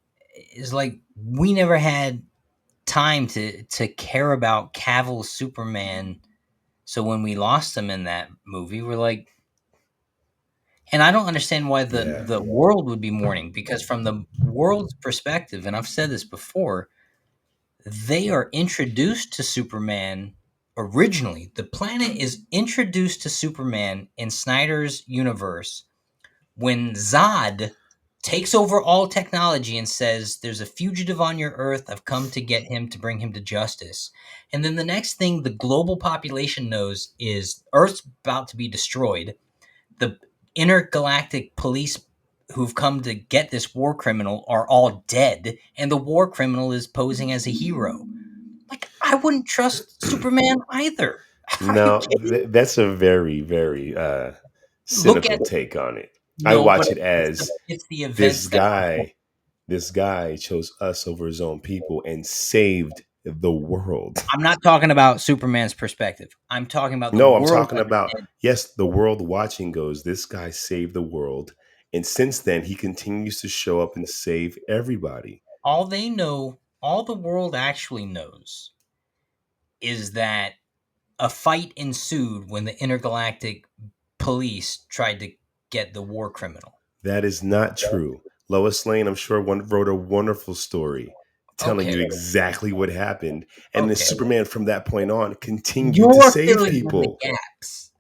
is like we never had time to care about Cavill's Superman. So when we lost him in that movie, we're like, and I don't understand why the world would be mourning, because from the world's perspective, and I've said this before, they are introduced to Superman originally. The planet is introduced to Superman in Snyder's universe when Zod takes over all technology and says, "There's a fugitive on your Earth. I've come to get him to bring him to justice." And then the next thing the global population knows is Earth's about to be destroyed. The intergalactic police who've come to get this war criminal are all dead, and the war criminal is posing as a hero. Like, I wouldn't trust Superman either. Are you No, kidding? that's a very, very Look at cynical take on it. I no, but watch it as it's the this events that guy, this guy chose us over his own people and saved the world. I'm not talking about Superman's perspective. I'm talking about the No, I'm world talking as about, an yes, the world watching goes, this guy saved the world. And since then, he continues to show up and save everybody. all they know, all the world actually knows is that a fight ensued when the intergalactic police tried to get the war criminal. That is not true. Lois Lane, I'm sure, wrote a wonderful story telling Okay, you exactly what happened. And then okay. Superman from that point on continued to You're save filling in the people. gaps.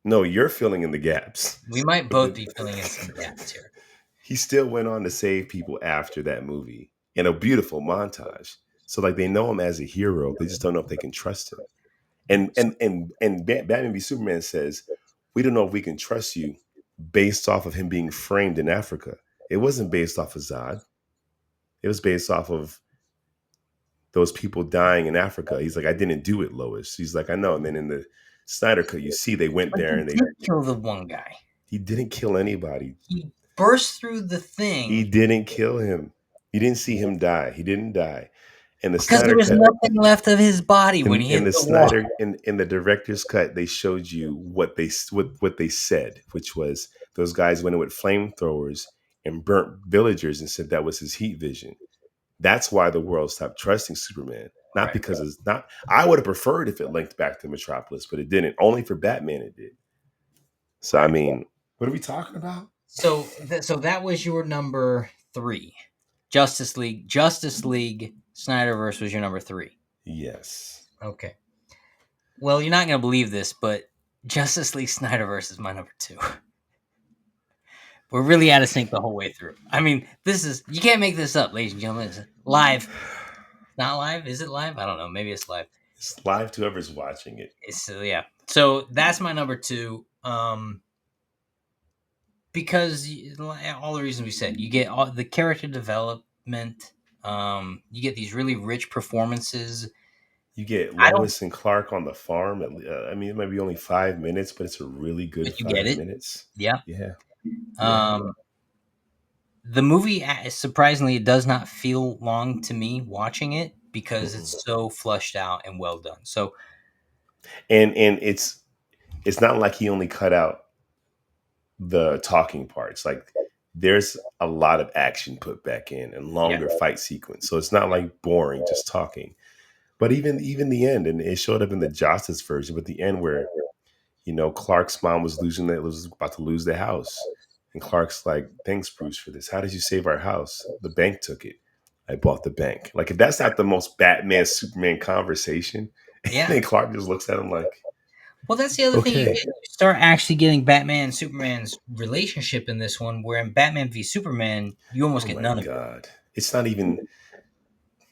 No, you're filling in the gaps. We might But both be filling in some gaps here. he still went on to save people after that movie in a beautiful montage. So like they know him as a hero, they just don't know if they can trust him. And Batman v Superman says, we don't know if we can trust you based off of him being framed in Africa. It wasn't based off of Zod. It was based off of those people dying in Africa. He's like, I didn't do it, Lois. He's like, I know. And then in the Snyder Cut, you see they went But there he and did kill the one guy. he didn't kill anybody. He burst through the He thing didn't kill him. You didn't see him die. He didn't die. And the because there Snyder was Cut, nothing left of his body when he in hit the the wall. Snyder in the director's cut, they showed you what they said, which was those guys went in with flamethrowers and burnt villagers and said that was his heat vision. That's why the world stopped trusting Superman. Not Right. because it's not. I would have preferred if it linked back to Metropolis, but it didn't. Only for Batman, it did. So I mean, what are we talking about? So that was your number 3. Justice League Snyderverse was your number 3. Yes. Okay. Well, you're not going to believe this, but Justice League Snyderverse is my number 2. We're really out of sync the whole way through. I mean, you can't make this up, ladies and gentlemen. It's live. Not live? Is it live? I don't know. Maybe it's live. It's live to whoever's watching it. Yeah. So that's my number 2. Because all the reasons we said, you get all the character development. You get these really rich performances. You get Lois and Clark on the farm. I mean, it might be only 5 minutes, but it's a really good But you 5 get it. minutes. Yeah. Yeah. The movie, surprisingly, it does not feel long to me watching it because it's so flushed out and well done. So, and it's not like he only cut out the talking parts. Like there's a lot of action put back in and longer fight sequence. So it's not like boring just talking. But even the end, and it showed up in the Justice version, but the end where Clark's mom was about to lose the house. And Clark's like, thanks, Bruce, for this. How did you save our house? The bank took it. I bought the bank. Like, if that's not the most Batman Superman conversation, yeah. and Clark just looks at him like, well, that's the other thing. You start actually getting Batman and Superman's relationship in this one, where in Batman v Superman, you almost get none of it. It's not even.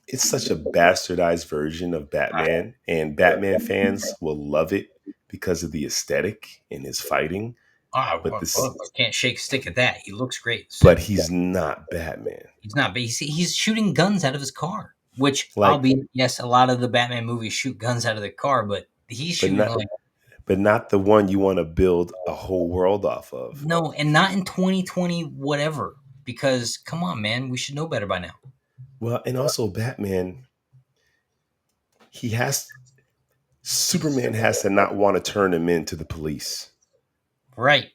It's such a bastardized version of Batman, and Batman fans will love it because of the aesthetic and his fighting. I can't shake a stick at that. He looks great. But he's not Batman. He's not. But he's shooting guns out of his car, which yes, a lot of the Batman movies shoot guns out of their car, but he's shooting but not the one you want to build a whole world off of. No, and not in 2020 whatever, because come on, man, we should know better by now. Well, and also Batman, Superman has to not want to turn him into the police. Right.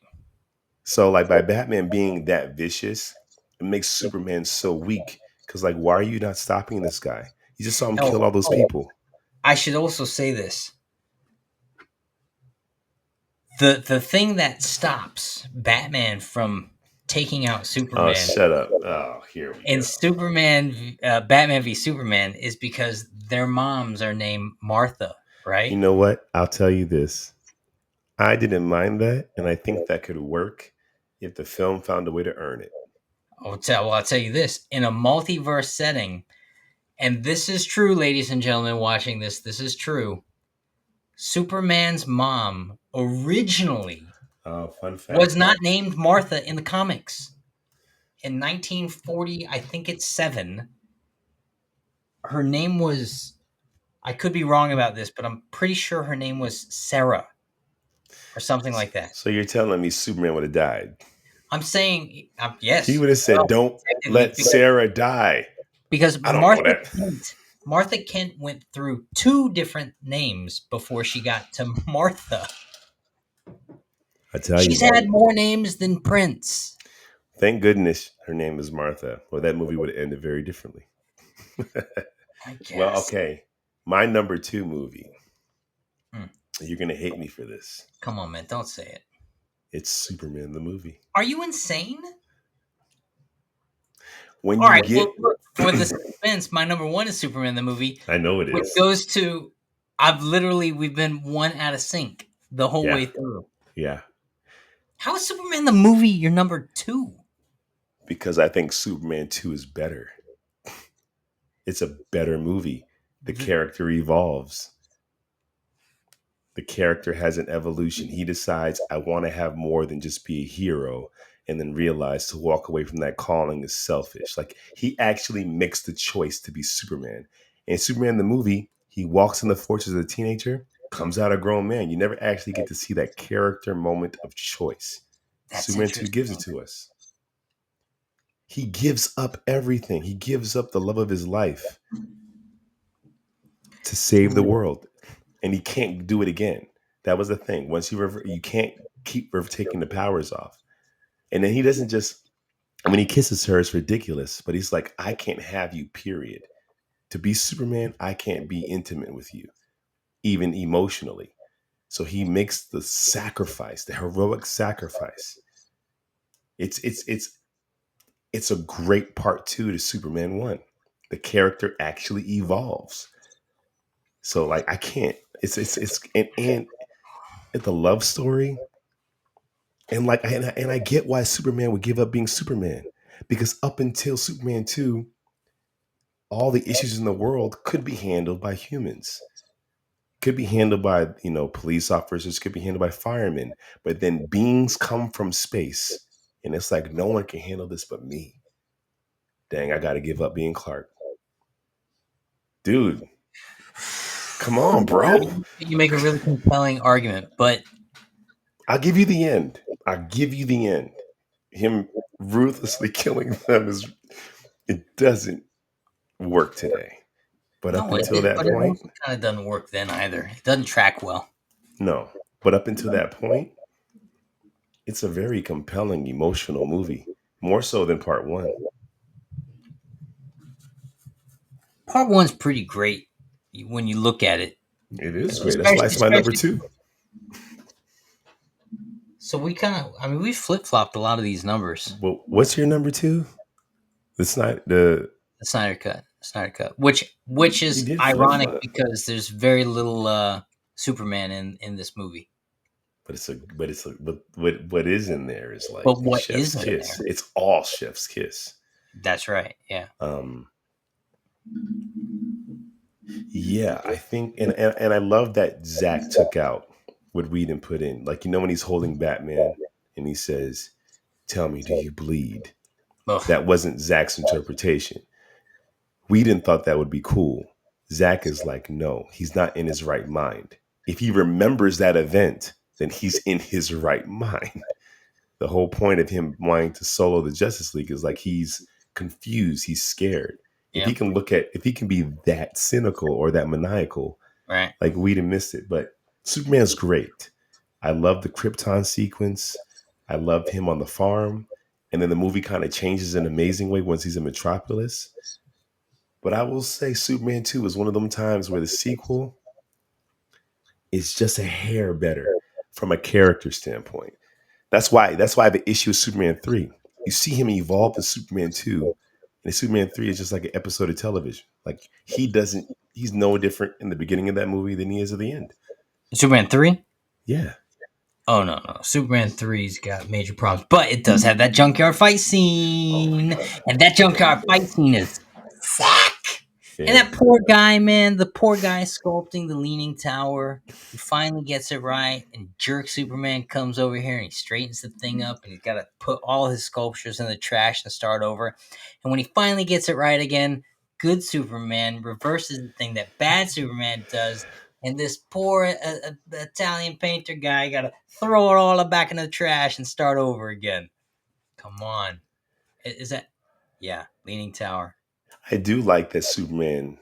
So like by Batman being that vicious, it makes Superman so weak. Because like, why are you not stopping this guy? You just saw him kill all those people. I should also say this. The thing that stops Batman from taking out Superman. Oh, shut up. Oh, here we go. Batman v Superman is because their moms are named Martha, right? You know what? I'll tell you this. I didn't mind that, and I think that could work if the film found a way to earn it. I'll tell you this. In a multiverse setting, and this is true, ladies and gentlemen watching this, this is true. Superman's mom originally Fun fact. was not named Martha in the comics. In 1940, I think it's 7, her name was, I could be wrong about this, but I'm pretty sure her name was Sarah or something like that. So you're telling me Superman would have died? I'm saying, yes. He would have said, don't let Sarah die. Because Martha Kent went through 2 different names before she got to Martha. I tell you, she's had more names than Prince. Thank goodness her name is Martha, or that movie would have ended very differently. I guess. Well, okay. My number 2 movie. You're going to hate me for this. Come on, man. Don't say it. It's Superman the movie. Are you insane? When All you right, get... well, for the suspense, my number 1 is Superman the movie. I know it is. Which goes to, we've been 1 out of sync the whole way through. Yeah. How is Superman the movie your number 2? Because I think Superman 2 is better. It's a better movie. The character evolves. The character has an evolution. He decides, I want to have more than just be a hero, and then realize to walk away from that calling is selfish. Like, he actually makes the choice to be Superman. And Superman the movie, he walks in the fortress as a teenager, comes out a grown man. You never actually get to see that character moment of choice. Superman 2 gives it to us. He gives up everything. He gives up the love of his life to save the world. And he can't do it again. That was the thing. Once you can't keep taking the powers off. And then he doesn't just, when he kisses her, it's ridiculous. But he's like, I can't have you, period. To be Superman, I can't be intimate with you, even emotionally. So he makes the sacrifice, the heroic sacrifice. It's a great part 2 to Superman 1. The character actually evolves. So like, I can't. And the love story, and like, and I get why Superman would give up being Superman, because up until Superman 2, all the issues in the world could be handled by humans, could be handled by police officers, could be handled by firemen, but then beings come from space, and it's like, no one can handle this but me. Dang, I got to give up being Clark, dude. Come on, bro. You make a really compelling argument, but I'll give you the end. Him ruthlessly killing them it doesn't work today. But up until that point, it kind of doesn't work then either. It doesn't track well. No, but up until that point, it's a very compelling, emotional movie, more so than part 1. Part 1's pretty great when you look at it. It is great. That's why it's my number 2. So we we flip-flopped a lot of these numbers. Well, what's your number 2? The Snyder Cut. Snyder Cut. Which is ironic because there's very little Superman in this movie. But what is in there is like, but what Chef's is kiss. There? It's all Chef's kiss. That's right. Yeah. Yeah, I think, and I love that Zach took out what Whedon put in. Like, when he's holding Batman and he says, "Tell me, do you bleed?" Ugh. That wasn't Zach's interpretation. Whedon thought that would be cool. Zach is like, no, he's not in his right mind. If he remembers that event, then he's in his right mind. The whole point of him wanting to solo the Justice League is like, he's confused, he's scared. If he can be that cynical or that maniacal, right? Like, Whedon missed it. But Superman's great. I love the Krypton sequence. I loved him on the farm. And then the movie kind of changes in an amazing way once he's in Metropolis. But I will say Superman 2 is one of them times where the sequel is just a hair better from a character standpoint. That's why I have an issue with Superman 3. You see him evolve in Superman 2. And Superman 3 is just like an episode of television. Like, he's no different in the beginning of that movie than he is at the end. Superman 3? Yeah. Oh no, Superman 3's got major problems, but it does have that junkyard fight scene, and that junkyard fight scene is sick. And Yeah. that poor guy, man, the poor guy sculpting the Leaning Tower, he finally gets it right, and Jerk Superman comes over here and he straightens the thing up, and he's got to put all his sculptures in the trash and start over. And when he finally gets it right again, good Superman reverses the thing that bad Superman does, and this poor Italian painter guy got to throw it all back in the trash and start over again. Come on, is that? Yeah, Leaning Tower. I do like that Superman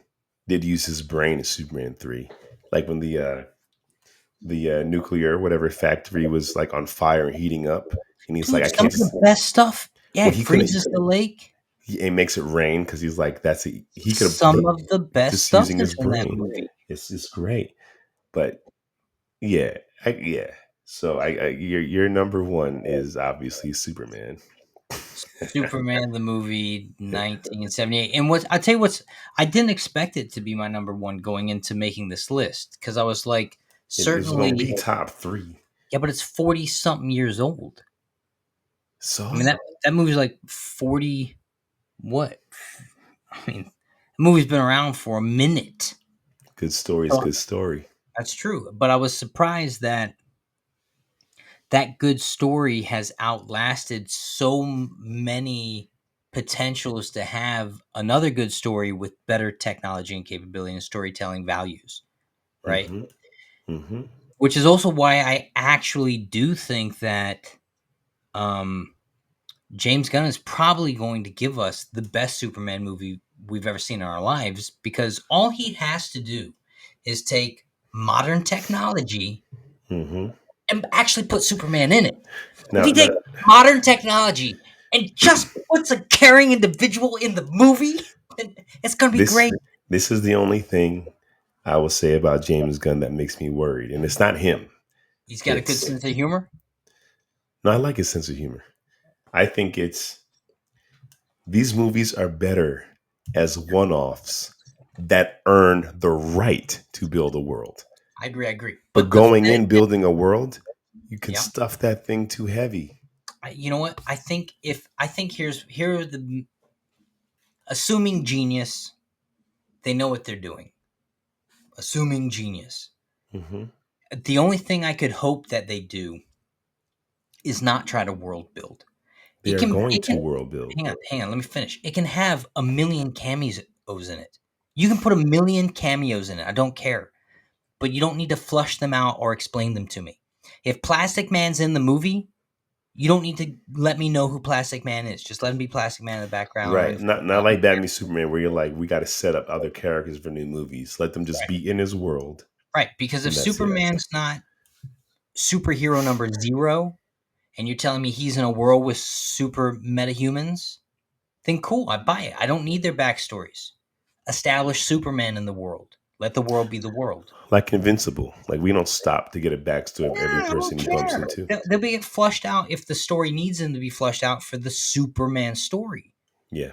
did use his brain in Superman 3. Like when the nuclear whatever factory was like on fire and heating up, and he's like, Dude, I some can't. of the best stuff. Yeah, Well, it he couldn't. freezes the lake. He makes it rain because he's like, he could have Some of the best just stuff using his is in that brain. movie. It's just great. But yeah, yeah. So your number one is obviously Superman. Superman the movie 1978. And what I didn't expect it to be my number one going into making this list because I was like, It's going to be certainly, top 3. yeah, but it's 40 something years old. So I mean that movie's like 40 what? I mean, the movie's been around for a minute. good story is good story. That's true, but I was surprised that that good story has outlasted so many potentials to have another good story with better technology and capability and storytelling values, right? Mm-hmm. Mm-hmm. Which is also why I actually do think that um, James Gunn is probably going to give us the best Superman movie we've ever seen in our lives because all he has to do is take modern technology Mm-hmm. and actually put Superman in it. If Now, he takes modern technology and just puts a caring individual in the movie, it's going to be great. this is the only thing I will say about James Gunn that makes me worried, and it's not him. He's got a good sense of humor. No, I like his sense of humor. I think these movies are better as one-offs that earn the right to build a world. I agree. But going in building a world, you can Yeah. stuff that thing too heavy. You know what? I think here are the assuming genius, they know what they're doing. Assuming genius. Mm-hmm. The only thing I could hope that they do is not try to world build. They're going to world build. Hang on, let me finish. It can have a million cameos in it. You can put a million cameos in it. I don't care. But you don't need to flush them out or explain them to me. If Plastic Man's in the movie, you don't need to let me know who Plastic Man is. Just let him be Plastic Man in the background. Right. Not like Batman Superman where you're like, we got to set up other characters for new movies. Let them just be in his world. Right. Because if Superman's not superhero number 0 and you're telling me he's in a world with super metahumans, then cool, I buy it. I don't need their backstories. Establish Superman in the world. Let the world be the world. Like Invincible. Like we don't stop to get a backstory of every person he bumps into. They'll be flushed out if the story needs them to be flushed out for the Superman story. Yeah.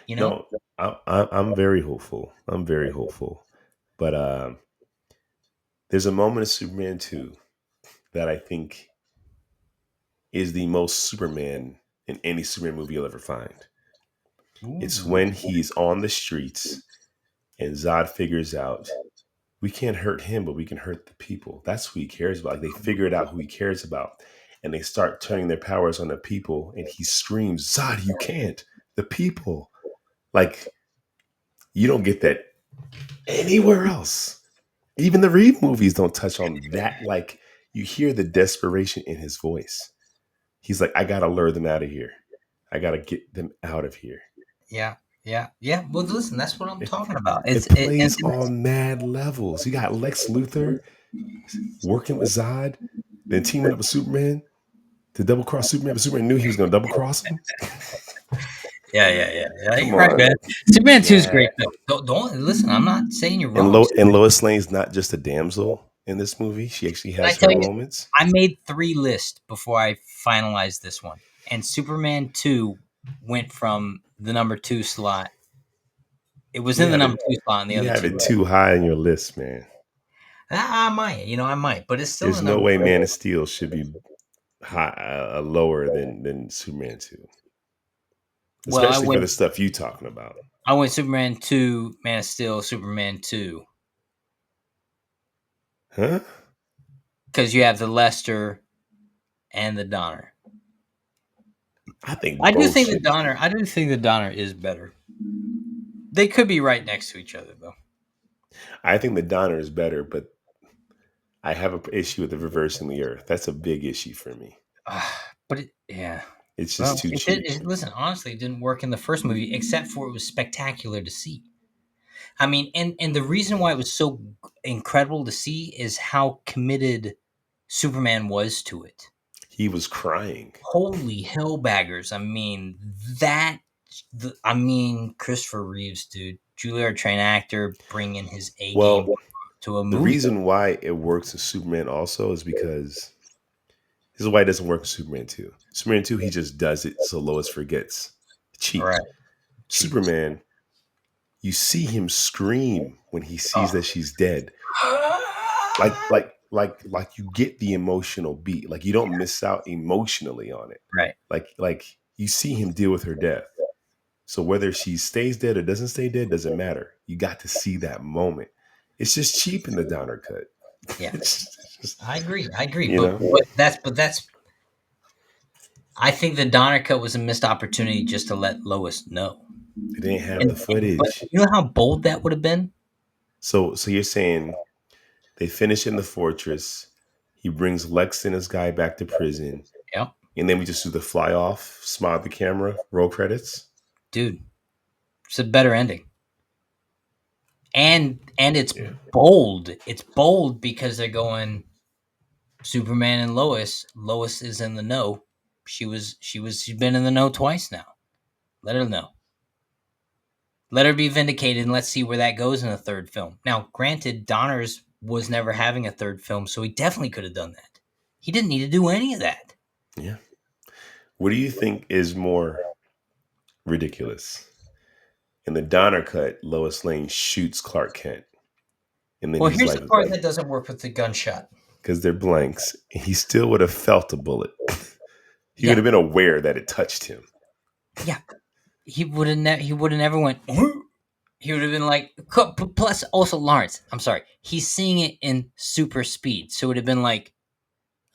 You know? No, I'm very hopeful. I'm very hopeful. But there's a moment of Superman 2 that I think is the most Superman in any Superman movie you'll ever find. Ooh. It's when he's on the streets and Zod figures out we can't hurt him, but we can hurt the people. That's who he cares about. Like they figured out who he cares about. And they start turning their powers on the people. And he screams, Zod, you can't. The people. Like, you don't get that anywhere else. Even the Reeve movies don't touch on that. Like, you hear the desperation in his voice. He's like, I got to lure them out of here. I got to get them out of here. Yeah. Well, listen, that's what I'm talking about. It plays on mad levels. You got Lex Luthor working with Zod, then teaming up with Superman to double cross Superman, but Superman knew he was going to double cross him. Yeah. You're right, man. Superman 2 is great. Don't listen. I'm not saying you're wrong. And Lois Lane's not just a damsel in this movie. She actually has her moments. I made 3 lists before I finalized this one, and Superman 2 went from the number 2 slot. It was in the number 2 slot, and the other 2. You have it too high on your list, man. I might, but it's still There's an no way Man unbearable. of Steel should be lower than Superman 2, Well, especially for the stuff you talking about. I went Superman 2, Man of Steel, Superman 2, Huh? because you have the Lester and the Donner. I think I do both think the should. Donner. I do think the Donner is better. They could be right next to each other, though. I think the Donner is better, but I have an issue with the reversing the Earth. That's a big issue for me. Yeah. It's just Well, too cheap. listen, honestly, it didn't work in the first movie, except for it was spectacular to see. I mean, and the reason why it was so incredible to see is how committed Superman was to it. He was crying. Holy hellbaggers! I mean Christopher Reeves, dude, Juilliard trained actor, bringing his A game Well, to a the movie. reason why it works with Superman also is because this is why it doesn't work with Superman 2. Superman 2, he just does it so Lois forgets. Cheap. Right. Superman, you see him scream when he sees that she's dead. Like you get the emotional beat. Like you don't miss out emotionally on it. Right. Like you see him deal with her death. So whether she stays dead or doesn't stay dead doesn't matter. You got to see that moment. It's just cheap in the Donner cut. Yeah. It's just, I agree. you know, But that's I think the Donner cut was a missed opportunity just to let Lois know. they didn't have the But footage. you know how bold that would have been? So you're saying they finish in the fortress. He brings Lex and his guy back to prison, Yeah. and then we just do the fly off, smile at the camera, roll credits. Dude, it's a better ending. And it's Yeah. bold. It's bold because they're going Superman and Lois. Lois is in the know. She's been in the know twice now. Let her know. Let her be vindicated, and let's see where that goes in a third film. Now, granted, Donner's was never having a third film, so he definitely could have done that. He didn't need to do any of that. Yeah. What do you think is more ridiculous? In the Donner cut, Lois Lane shoots Clark Kent. And then Well, he's here's like, the part that doesn't work with the gunshot. because they're blanks, he still would have felt a bullet. He Yeah. would have been aware that it touched him. Yeah. He would have never went. He would have been like. Plus, also Lawrence. I'm sorry. He's seeing it in super speed, so it would have been like,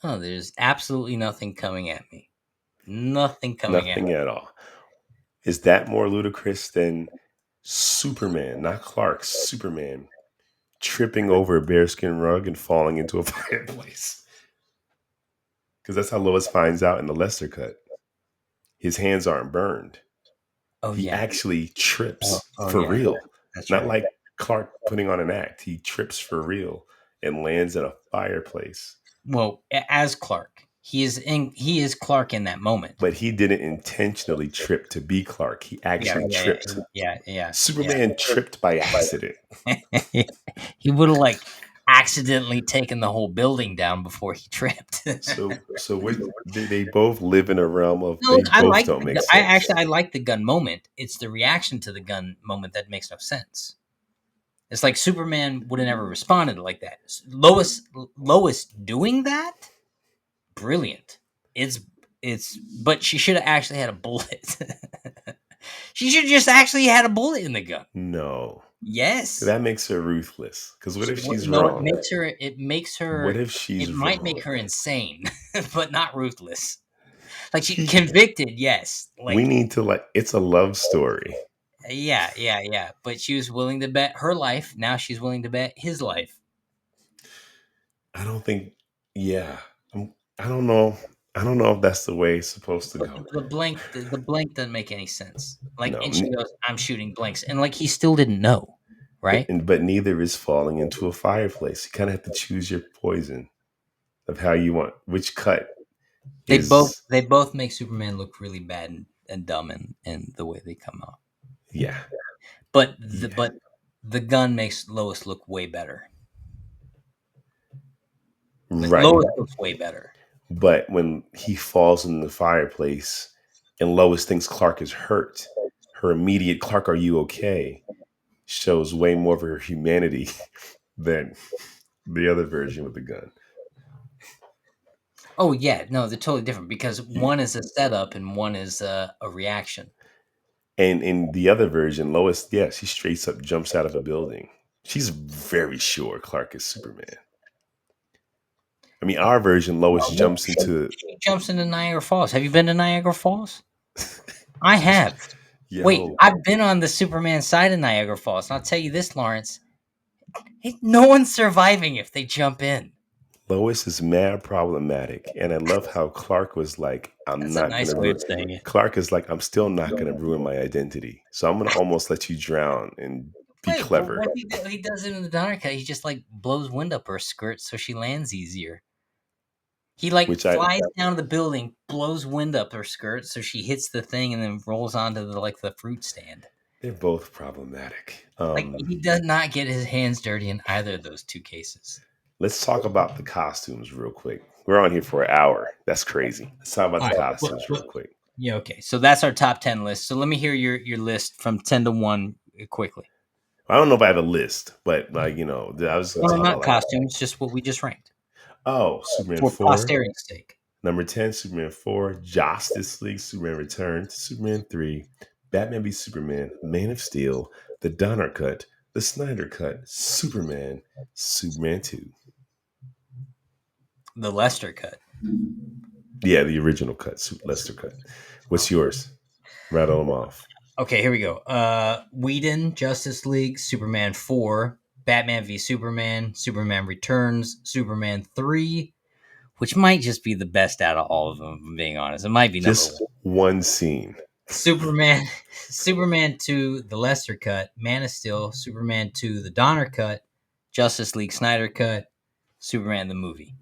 oh, there's absolutely nothing coming at me. Nothing coming at me. Nothing at all. Is that more ludicrous than Superman, not Clark, Superman, tripping over a bearskin rug and falling into a fireplace? Because that's how Lois finds out in the Lester cut. His hands aren't burned. Oh He yeah. actually trips Oh, for yeah. real. That's Not right. like Clark putting on an act. He trips for real and lands in a fireplace. Well, as Clark, he is Clark in that moment. But he didn't intentionally trip to be Clark. He actually tripped. Yeah. Superman tripped by accident. He would have like accidentally taken the whole building down before he tripped. So they both live in a realm of No, they both don't make sense. I like the gun moment. It's the reaction to the gun moment that makes no sense. It's like Superman would have never responded like that. Lois doing that, brilliant. But she should have actually had a bullet. She should have just actually had a bullet in the gun. No. Yes. That makes her ruthless. Because what if she's wrong? It makes her What if she's it wrong? might make her insane, but not ruthless. Like she convicted, yes. Like we need to it's a love story. Yeah. But she was willing to bet her life. Now she's willing to bet his life. I don't think. Yeah, I don't know. I don't know if that's the way it's supposed to go. The blank doesn't make any sense. Like, No. and she goes, "I'm shooting blanks," and like he still didn't know, right? But neither is falling into a fireplace. You kind of have to choose your poison of how you want which cut. They both make Superman look really bad and dumb in the way they come out. Yeah. But the gun makes Lois look way better. Right. Lois looks way better. But when he falls in the fireplace and Lois thinks Clark is hurt, her immediate "Clark, are you okay?" shows way more of her humanity than The other version with the gun. Oh yeah, no, they're totally different because one is a setup and one is a reaction. And in the other version, Lois, yeah, she straight up jumps out of a building. She's very sure Clark is Superman. I mean, our version, Lois jumps into. She jumps into Niagara Falls. Have you been to Niagara Falls? I have. Wait, Yo, I've been on the Superman side of Niagara Falls, and I'll tell you this, Lawrence. No one's surviving if they jump in. Lois is mad problematic, and I love how Clark was like, "I'm That's a not nice gonna way ruin." of saying it. Clark is like, "I'm still not gonna ruin my identity, so I'm gonna almost let you drown and be Wait, but clever." what he does it in the Donner Cut, he just like blows wind up her skirt so she lands easier. He like Which I flies down the building, blows wind up her skirt so she hits the thing and then rolls onto the fruit stand. they're both problematic. Like he does not get his hands dirty in either of those two cases. Let's talk about the costumes real quick. We're on here for an hour. That's crazy. Let's talk about All the right, costumes real quick. Yeah, okay. So that's our top 10 list. So let me hear your list from 10 to 1 quickly. I don't know if I have a list, but like I was going to talk not about costumes, just what we just ranked. Superman For 4, posterity's sake. number 10, Superman 4, Justice League, Superman Returns, Superman 3, Batman v Superman, Man of Steel, the Donner Cut, the Snyder Cut, Superman, Superman 2. The Lester Cut. Yeah, the original cut, Lester Cut. What's yours? Rattle them off. Okay, here we go. Whedon, Justice League, Superman 4, Batman v Superman, Superman Returns, Superman 3, which might just be the best out of all of them, if I'm being honest. It might be just number 1. One scene. Superman 2, the Lester Cut, Man of Steel, Superman 2, the Donner Cut, Justice League Snyder Cut, Superman the movie.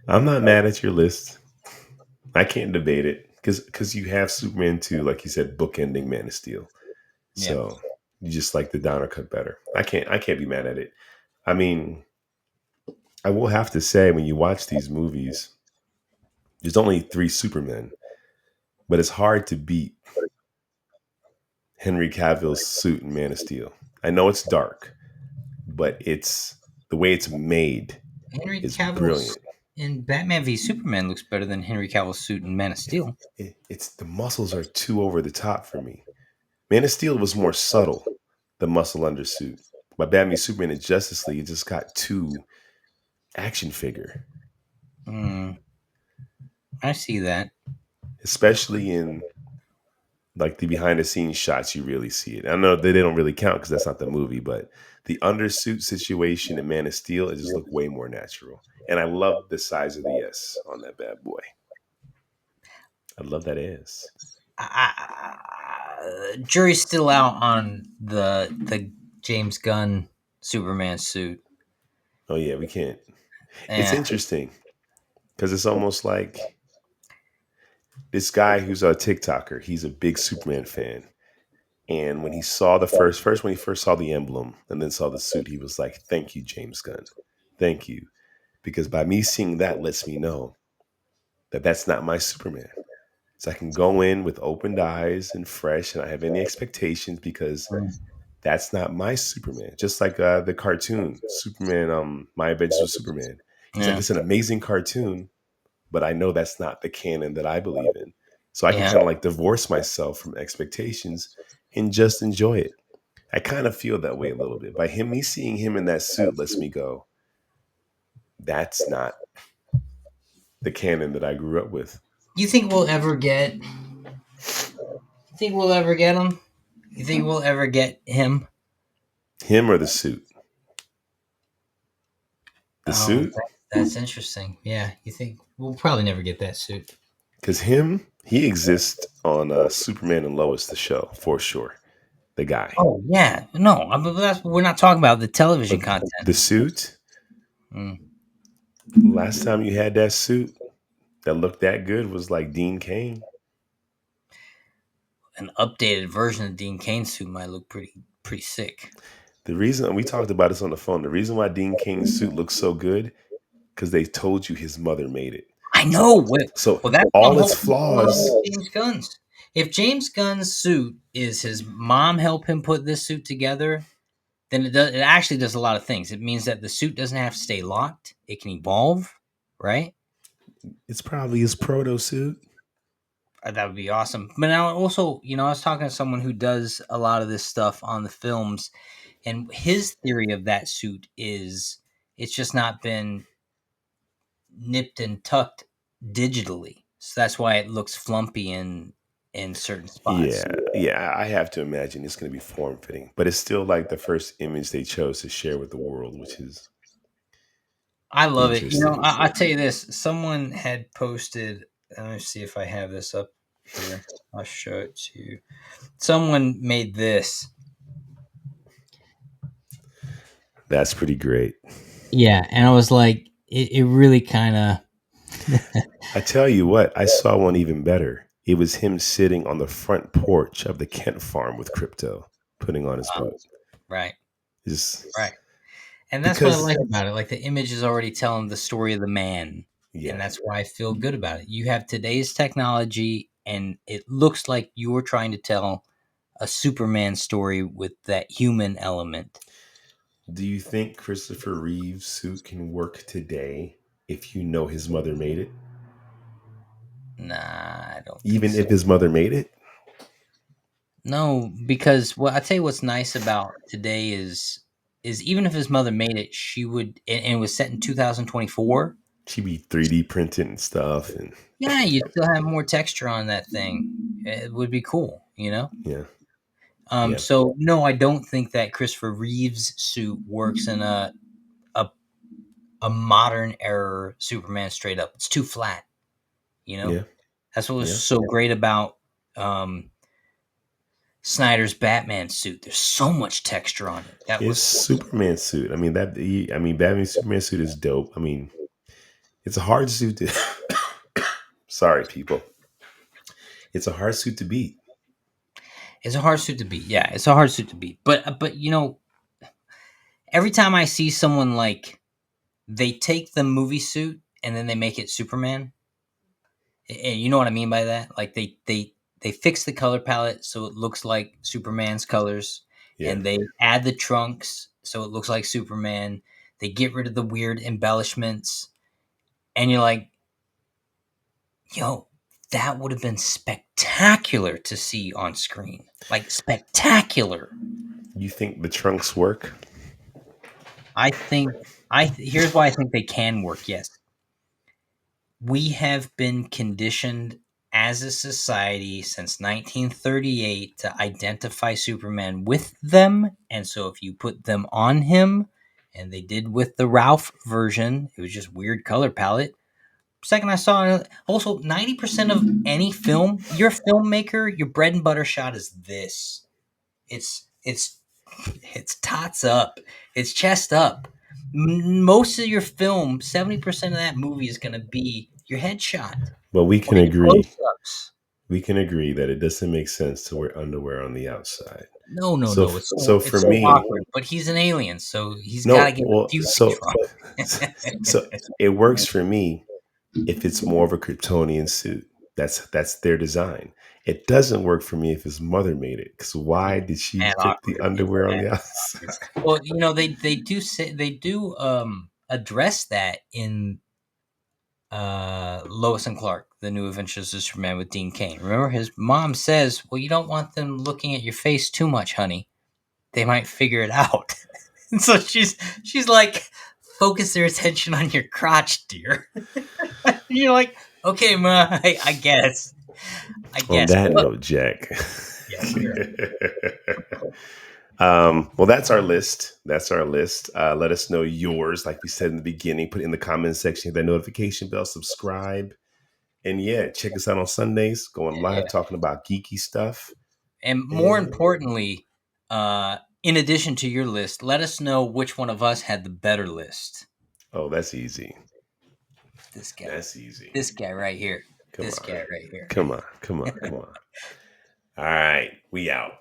I'm not mad at your list. I can't debate it because you have Superman 2, like you said, bookending Man of Steel. So you just like the Donner Cut better. I can't be mad at it. I mean, I will have to say when you watch these movies, there's only 3 Supermen, but it's hard to beat Henry Cavill's suit in Man of Steel. I know it's dark, but it's the way it's made. Henry is Cavill's brilliant. in Batman v Superman looks better than Henry Cavill's suit in Man of Steel. It's the muscles are too over the top for me. Man of Steel was more subtle, the muscle undersuit. But Batman v Superman and Justice League, it just got too action figure. I see that. Especially in like the behind the scenes shots, you really see it. I know they don't really count because that's not the movie, but the undersuit situation in Man of Steel, it just looked way more natural. And I love the size of the S on that bad boy. I love that S. Jury's still out on the James Gunn Superman suit. Oh yeah, we can't. It's interesting because it's almost like this guy who's a TikToker. He's a big Superman fan, and when he saw the first when he first saw the emblem and then saw the suit, he was like, "Thank you, James Gunn. Thank you," because by me seeing that lets me know that that's not my Superman. So I can go in with opened eyes and fresh, and I have any expectations because that's not my Superman. Just like the cartoon Superman, My Adventures with Superman. He's like, it's an amazing cartoon, but I know that's not the canon that I believe in. So I can kind of like divorce myself from expectations and just enjoy it. I kind of feel that way a little bit. By me seeing him in that suit lets me go, that's not the canon that I grew up with. You think we'll ever get? You think we'll ever get him? You think we'll ever get him? Him or the suit? The suit? That's interesting. Yeah, you think we'll probably never get that suit? Because he exists on Superman and Lois, the show, for sure. The guy. Oh yeah, no, we're not talking about the television content. The suit. Last time you had that suit that looked that good was like Dean Cain. An updated version of Dean Cain's suit might look pretty sick. The reason we talked about this on the phone, the reason why Dean Cain's suit looks so good, because they told you his mother made it. I know. So that's all its flaws. James Gunn's. If James Gunn's suit is his mom helped him put this suit together, then it actually does a lot of things. It means that the suit doesn't have to stay locked. It can evolve, right? It's probably his proto suit. That would be awesome. But now also, I was talking to someone who does a lot of this stuff on the films, and his theory of that suit is it's just not been nipped and tucked digitally. So that's why it looks flumpy in certain spots. Yeah, I have to imagine it's going to be form fitting, but it's still like the first image they chose to share with the world, which is I love it. interesting. I'll tell you this. Someone had posted, let me see if I have this up here. I'll show it to you. Someone made this. That's pretty great. Yeah, and I was like, it really kind of. I tell you what, I saw one even better. It was him sitting on the front porch of the Kent farm with Crypto, putting on his boot. Right. Just Right. And that's what I like about it. Like the image is already telling the story of the man. yeah, And that's why I feel good about it. You have today's technology, and it looks like you're trying to tell a Superman story with that human element. Do you think Christopher Reeve's suit can work today if you know his mother made it? Nah, I don't think Even so. if his mother made it? No, because I tell you what's nice about today is even if his mother made it, she would, and it was set in 2024. She'd be 3D printed and stuff, and Yeah, you'd still have more texture on that thing. It would be cool, yeah. So no, I don't think that Christopher Reeve's suit works in a, a modern era Superman straight up. It's too flat, Yeah. That's what was Yeah. so great about um, Snyder's Batman suit. There's so much texture on it. That His was Superman suit. I mean Batman Superman suit is dope. I mean, it's a hard suit to sorry, people. It's a hard suit to beat. It's a hard suit to beat. Yeah, it's a hard suit to beat. But every time I see someone like they take the movie suit and then they make it Superman, and you know what I mean by that? Like they fix the color palette so it looks like Superman's colors, Yeah. and they add the trunks so it looks like Superman. They get rid of the weird embellishments, and you're like, yo, that would have been spectacular to see on screen. Like spectacular. You think the trunks work? I think here's why I think they can work. Yes. We have been conditioned as a society since 1938 to identify Superman with them. And so if you put them on him, and they did with the Ralph version, it was just weird color palette. Second, I saw also 90% of any film, your filmmaker, your bread and butter shot is this. It's tots up, it's chest up. Most of your film, 70% of that movie is going to be your headshot. Well, we can Or your agree. close-ups. We can agree that it doesn't make sense to wear underwear on the outside. No. It's So for me, awkward. But he's an alien, so he's got to get a few things wrong. so it works for me if it's more of a Kryptonian suit. That's their design. It doesn't work for me if his mother made it. Because why did she Mad put awkward. the underwear on the outside? Well, they do say they do address that in Lois and Clark, the New Adventures of Superman with Dean Cain. Remember, his mom says, "Well, you don't want them looking at your face too much, honey. They might figure it out." And so she's like, "Focus their attention on your crotch, dear." You're like, "Okay, ma, I guess." On that note, Jack. Yeah, sure. Well, that's our list. Let us know yours. Like we said in the beginning, put it in the comment section, hit that notification bell, subscribe. And yeah, check us out on Sundays, going live, talking about geeky stuff. And more importantly, in addition to your list, let us know which one of us had the better list. Oh, that's easy. This guy. That's easy. This guy right here. Come on. Guy right here. Come on. All right, we out.